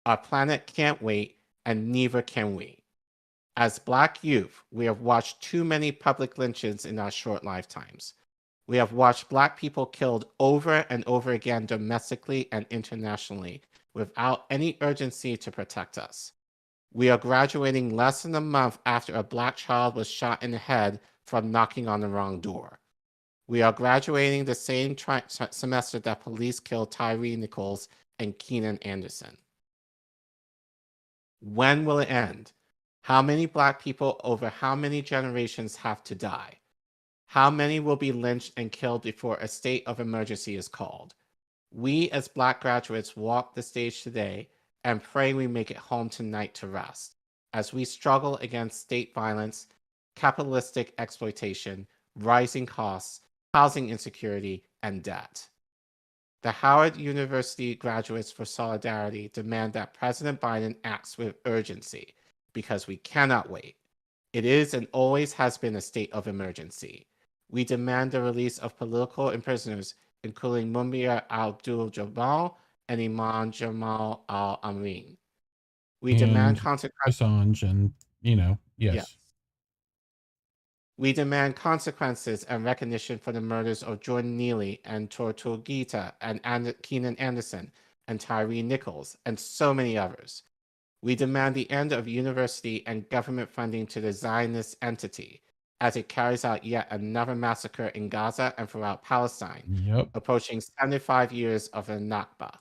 Our planet can't wait, and neither can we. As Black youth, we have watched too many public lynchings in our short lifetimes. We have watched Black people killed over and over again domestically and internationally without any urgency to protect us. We are graduating less than a month after a Black child was shot in the head from knocking on the wrong door. We are graduating the same semester that police killed Tyree Nichols and Keenan Anderson. When will it end? How many Black people over how many generations have to die? How many will be lynched and killed before a state of emergency is called? We as Black graduates walk the stage today and pray we make it home tonight to rest, as we struggle against state violence, capitalistic exploitation, rising costs, housing insecurity, and debt. The Howard University Graduates for Solidarity demand that President Biden acts with urgency, because we cannot wait. It is and always has been a state of emergency. We demand the release of political prisoners, including Mumia Abdul-Jabbar and Imam Jamal al-Amin. We demand consequences. Assange and, yes. Yes. We demand consequences and recognition for the murders of Jordan Neely and Tortuguita and Keenan Anderson and Tyree Nichols and so many others. We demand the end of university and government funding to the Zionist entity as it carries out yet another massacre in Gaza and throughout Palestine, approaching 75 years of the Nakba.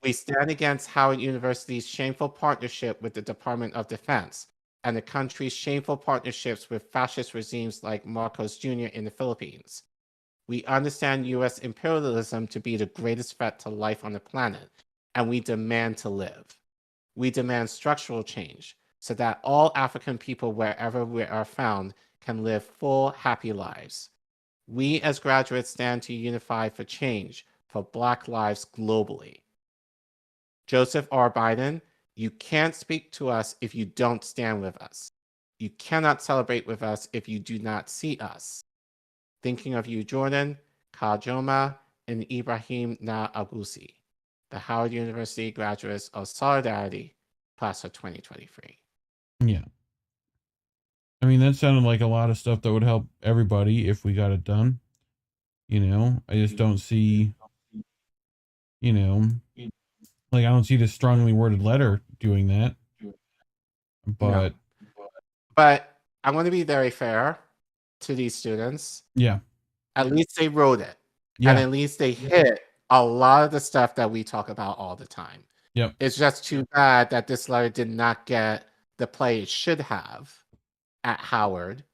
We stand against Howard University's shameful partnership with the Department of Defense and the country's shameful partnerships with fascist regimes like Marcos Jr. in the Philippines. We understand U.S. imperialism to be the greatest threat to life on the planet, and we demand to live. We demand structural change so that all African people, wherever we are found, can live full, happy lives. We as graduates stand to unify for change for Black lives globally. Joseph R. Biden, you can't speak to us if you don't stand with us. You cannot celebrate with us if you do not see us. Thinking of you, Jordan, Kajoma, and Ibrahim Na-Agusi, the Howard University Graduates of Solidarity, class of 2023. Yeah. I mean, that sounded like a lot of stuff that would help everybody if we got it done. I just don't see, like, I don't see this strongly worded letter doing that. But, But I want to be very fair to these students. Yeah. At least they wrote it. Yeah. And at least they hit a lot of the stuff that we talk about all the time. Yep. It's just too bad that this letter did not get the play it should have at Howard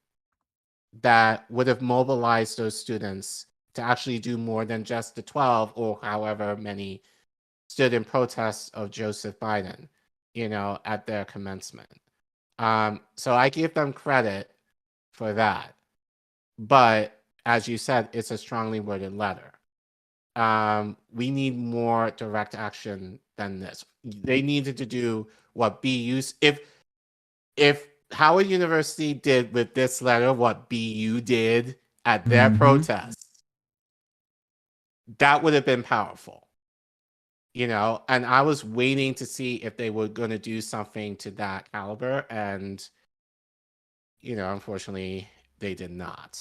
that would have mobilized those students to actually do more than just the 12 or however many stood in protest of Joseph Biden, at their commencement. So I give them credit for that. But as you said, it's a strongly worded letter. We need more direct action than this. They needed to do what BU, if Howard University did with this letter what BU did at their protest, that would have been powerful. And I was waiting to see if they were going to do something to that caliber, and unfortunately they did not.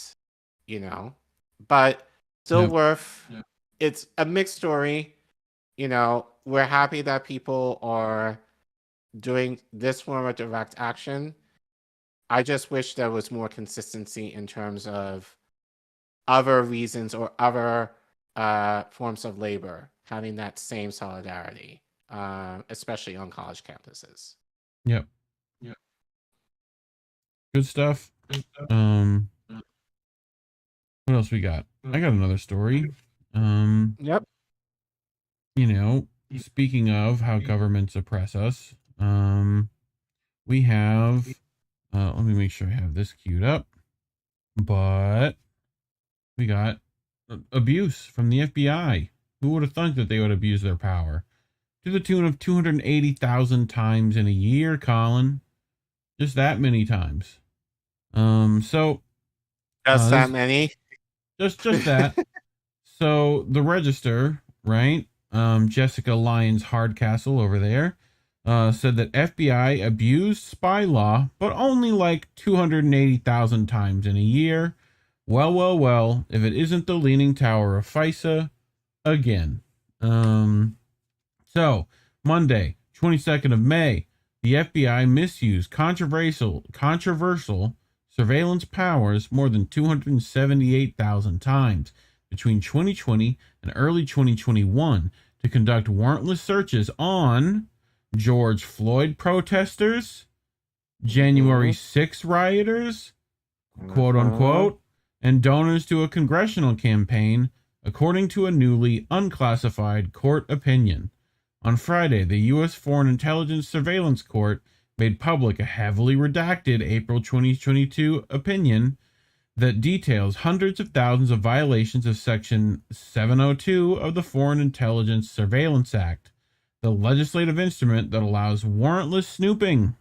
But still worth. It's a mixed story. We're happy that people are doing this form of direct action. I just wish there was more consistency in terms of other reasons or other forms of labor having that same solidarity, especially on college campuses. Yep. Good stuff. What else we got? I got another story. Yep. Speaking of how governments oppress us, we have, let me make sure I have this queued up, but we got abuse from the FBI. Who would have thought that they would abuse their power? To the tune of 280,000 times in a year, Collin. Just that many times. So. Just that many? Just that. So the Register, right? Jessica Lyons Hardcastle over there said that FBI abused spy law, but only like 280,000 times in a year. Well, if it isn't the Leaning Tower of FISA again. So Monday, 22nd of May, the FBI misused controversial surveillance powers more than 278,000 times between 2020 and early 2021 to conduct warrantless searches on George Floyd protesters, January 6 rioters, quote unquote, and donors to a congressional campaign, according to a newly unclassified court opinion. On Friday, the U.S. Foreign Intelligence Surveillance Court made public a heavily redacted April 2022 opinion that details hundreds of thousands of violations of Section 702 of the Foreign Intelligence Surveillance Act, the legislative instrument that allows warrantless snooping.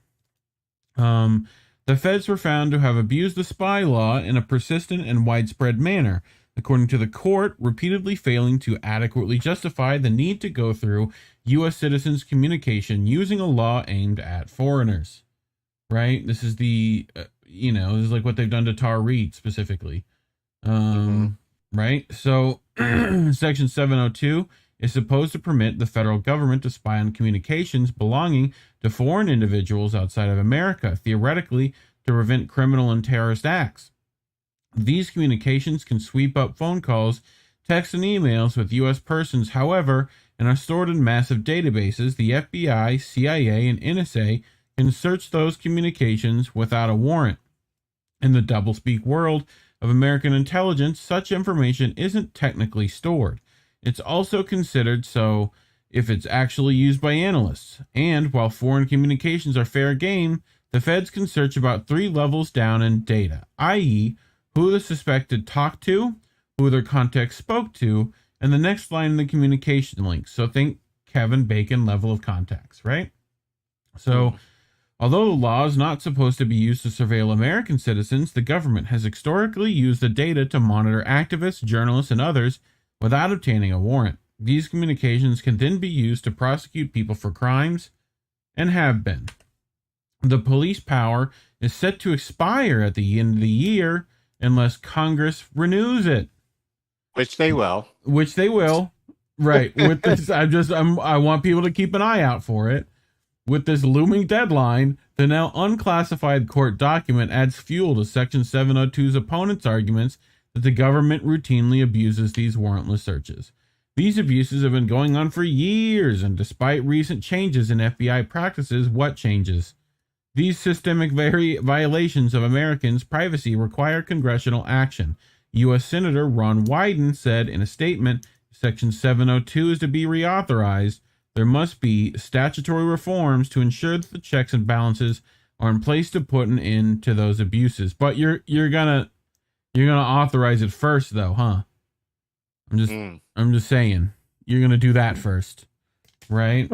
The feds were found to have abused the spy law in a persistent and widespread manner, according to the court, repeatedly failing to adequately justify the need to go through U.S. citizens' communication using a law aimed at foreigners. Right? This is the, this is like what they've done to Tar Reed specifically. Right? So, Section 702 is supposed to permit the federal government to spy on communications belonging to foreign individuals outside of America, theoretically to prevent criminal and terrorist acts. These communications can sweep up phone calls, texts, and emails with U.S. persons, however, and are stored in massive databases. The FBI, CIA, and NSA can search those communications without a warrant. In the doublespeak world of American intelligence, such information isn't technically stored. It's also considered so if it's actually used by analysts. And while foreign communications are fair game, the feds can search about 3 levels down in data, i.e., who the suspected talked to, who their contact spoke to, and the next line in the communication link. So think Kevin Bacon level of contacts, right? So, although the law is not supposed to be used to surveil American citizens, the government has historically used the data to monitor activists, journalists, and others without obtaining a warrant. These communications can then be used to prosecute people for crimes, and have been. The police power is set to expire at the end of the year unless Congress renews it. Which they will. Right. With this, I want people to keep an eye out for it. With this looming deadline, the now unclassified court document adds fuel to Section 702's opponents' arguments that the government routinely abuses these warrantless searches. These abuses have been going on for years, and despite recent changes in FBI practices, what changes? These systemic violations of Americans' privacy require congressional action. U.S. Senator Ron Wyden said in a statement, Section 702 is to be reauthorized. There must be statutory reforms to ensure that the checks and balances are in place to put an end to those abuses. But you're gonna You're gonna authorize it first, though, huh? I'm just saying. You're gonna do that first, right?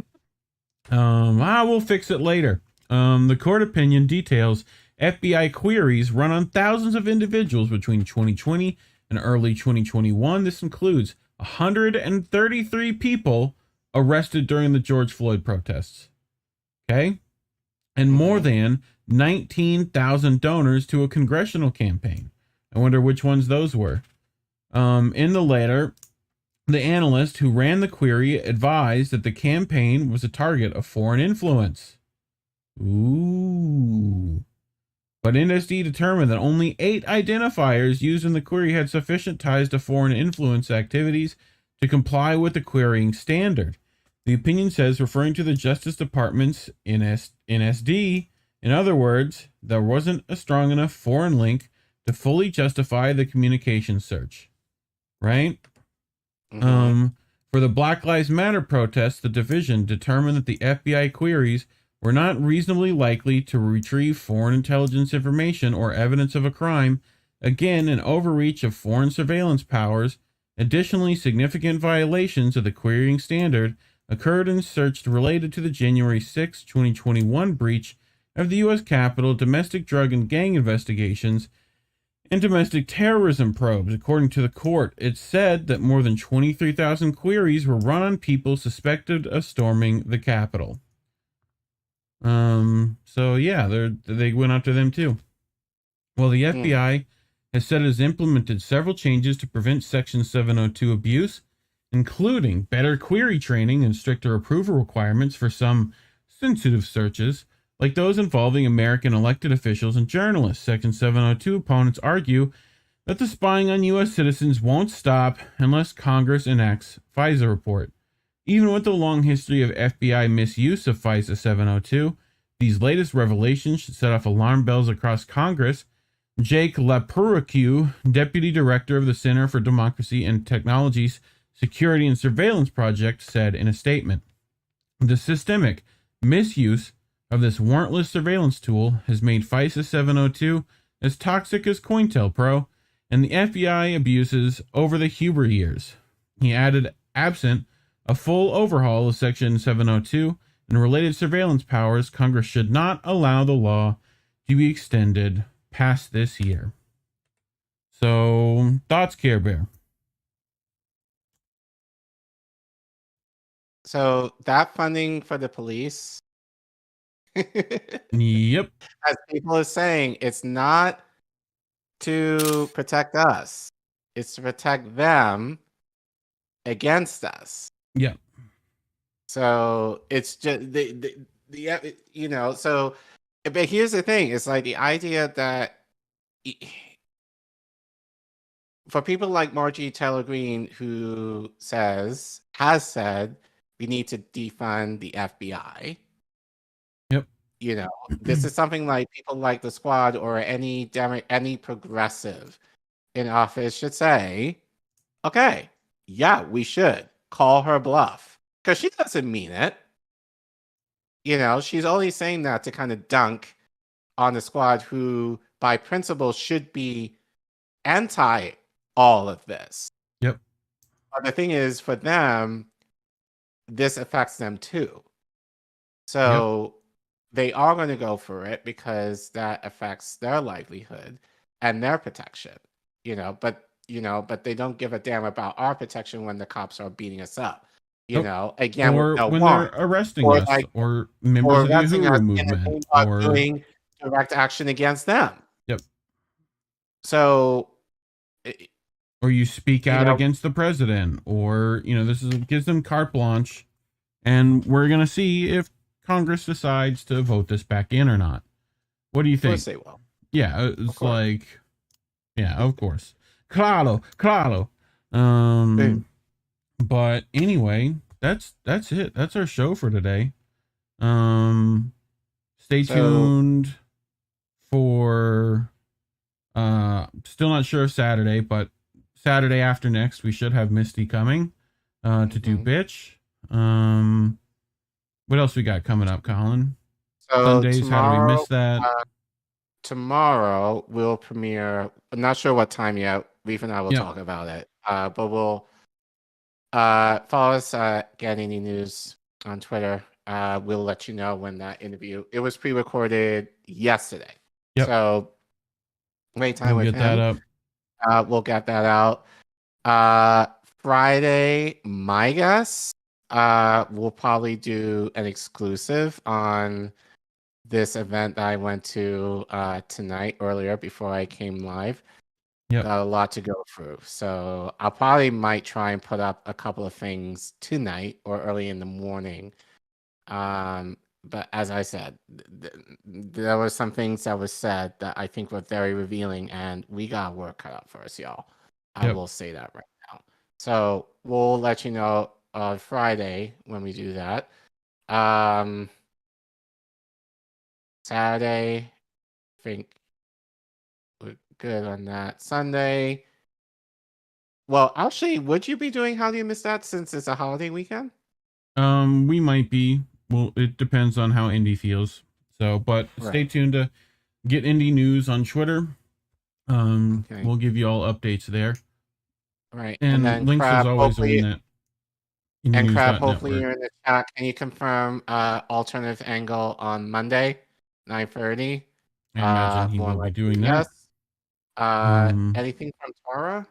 We'll fix it later. The court opinion details FBI queries run on thousands of individuals between 2020 and early 2021. This includes 133 people arrested during the George Floyd protests. Okay? And more than 19,000 donors to a congressional campaign. I wonder which ones those were. In the letter, the analyst who ran the query advised that the campaign was a target of foreign influence. Ooh. But NSD determined that only 8 identifiers used in the query had sufficient ties to foreign influence activities to comply with the querying standard. The opinion says, referring to the Justice Department's NSD, in other words, there wasn't a strong enough foreign link to fully justify the communication search. Right? For the Black Lives Matter protests, the division determined that the FBI queries were not reasonably likely to retrieve foreign intelligence information or evidence of a crime, again, an overreach of foreign surveillance powers. Additionally, significant violations of the querying standard occurred in search related to the January 6, 2021 breach of the U.S. Capitol, domestic drug and gang investigations, and domestic terrorism probes. According to the court, it said that more than 23,000 queries were run on people suspected of storming the Capitol. So yeah, they went after them too. Well, the FBI has said it has implemented several changes to prevent Section 702 abuse, including better query training and stricter approval requirements for some sensitive searches, like those involving American elected officials and journalists. Section 702 opponents argue that the spying on U.S. citizens won't stop unless Congress enacts FISA report. Even with the long history of FBI misuse of FISA 702, these latest revelations should set off alarm bells across Congress. Jake LaPerouque, deputy director of the Center for Democracy and Technology's Security and Surveillance Project, said in a statement, "The systemic misuse of this warrantless surveillance tool has made FISA 702 as toxic as COINTELPRO and the FBI abuses over the Huber years." He added, absent a full overhaul of Section 702 and related surveillance powers, Congress should not allow the law to be extended past this year. So, thoughts, Care Bear? So, that funding for the police, yep, as people are saying, it's not to protect us. It's to protect them against us. Yeah. So it's just the you know, so but here's the thing, it's like the idea that for people like Marjorie Taylor Greene, who has said we need to defund the FBI. Yep. You know, this is something like people like the Squad or any progressive in office should say, okay, yeah, we should call her bluff. Because she doesn't mean it. You know, she's only saying that to kind of dunk on the Squad, who by principle should be anti all of this. Yep. But the thing is, for them, this affects them too. So they are going to go for it because that affects their livelihood and their protection. But they don't give a damn about our protection when the cops are beating us up. Again, or when they're arresting us, or members of the Uhuru movement, or doing direct action against them. Yep. So, or you speak out against the president, or this gives them carte blanche, and we're gonna see if Congress decides to vote this back in or not. What do you think? Of course they will. Yeah, it's like, yeah, of course, claro. But anyway, that's it. That's our show for today. Stay tuned for still not sure of Saturday, but Saturday after next we should have Misty coming to do bitch. What else we got coming up, Collin? So Sundays, how do we tomorrow, miss that? tomorrow we'll premiere. I'm not sure what time yet. Reef and I will talk about it. But we'll follow us at Get Any News on Twitter. We'll let you know when that interview. It was pre-recorded yesterday. Yep. So wait time We'll with get him. that up. We'll get that out. Friday, my guess. We'll probably do an exclusive on this event that I went to tonight earlier before I came live. Yep. Got a lot to go through. So I probably might try and put up a couple of things tonight or early in the morning. But as I said, there were some things that were said that I think were very revealing, and we got work cut out for us, y'all. I will say that right now. So we'll let you know Friday when we do that. Saturday, I think we're good on that. Sunday. Well, actually, would you be doing How Do You Miss That since it's a holiday weekend? We might be. Well, it depends on how Indy feels. So, but stay tuned to Get Indie News on Twitter. We'll give you all updates there. Right. And then links Crab, as always are in that. And Crab, hopefully you're in the chat. Can you confirm alternative angle on Monday, 9:30? I imagine he will be doing that. Yes. Anything from Tara?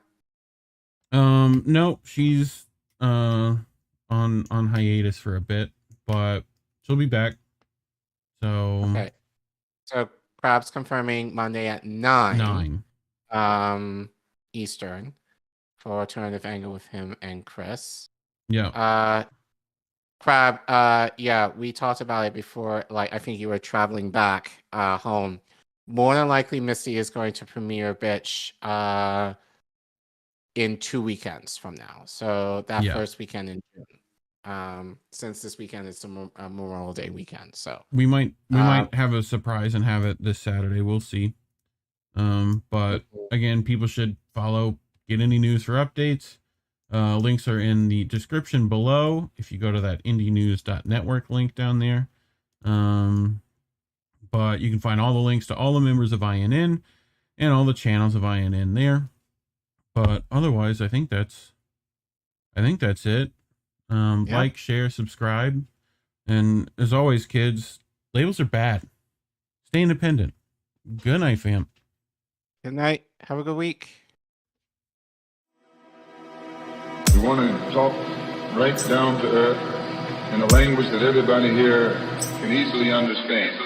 No, she's on hiatus for a bit, but she'll be back. So okay. So Crab's confirming Monday at 9 Eastern for alternative angle with him and Chris. Yeah. Crab, yeah, we talked about it before. Like, I think you were traveling back home. More than likely, Misty is going to premiere Bitch in 2 weekends from now. So that first weekend in June. Since this weekend is the Memorial Day weekend, so we might have a surprise and have it this Saturday. We'll see. But again, people should follow Get Indie News for updates. Links are in the description below if you go to that indienews.network link down there. But you can find all the links to all the members of INN and all the channels of INN there. But otherwise, I think that's it. Like, share, subscribe. And as always, kids, labels are bad. Stay independent. Good night, fam. Good night. Have a good week. We want to talk right down to earth in a language that everybody here can easily understand.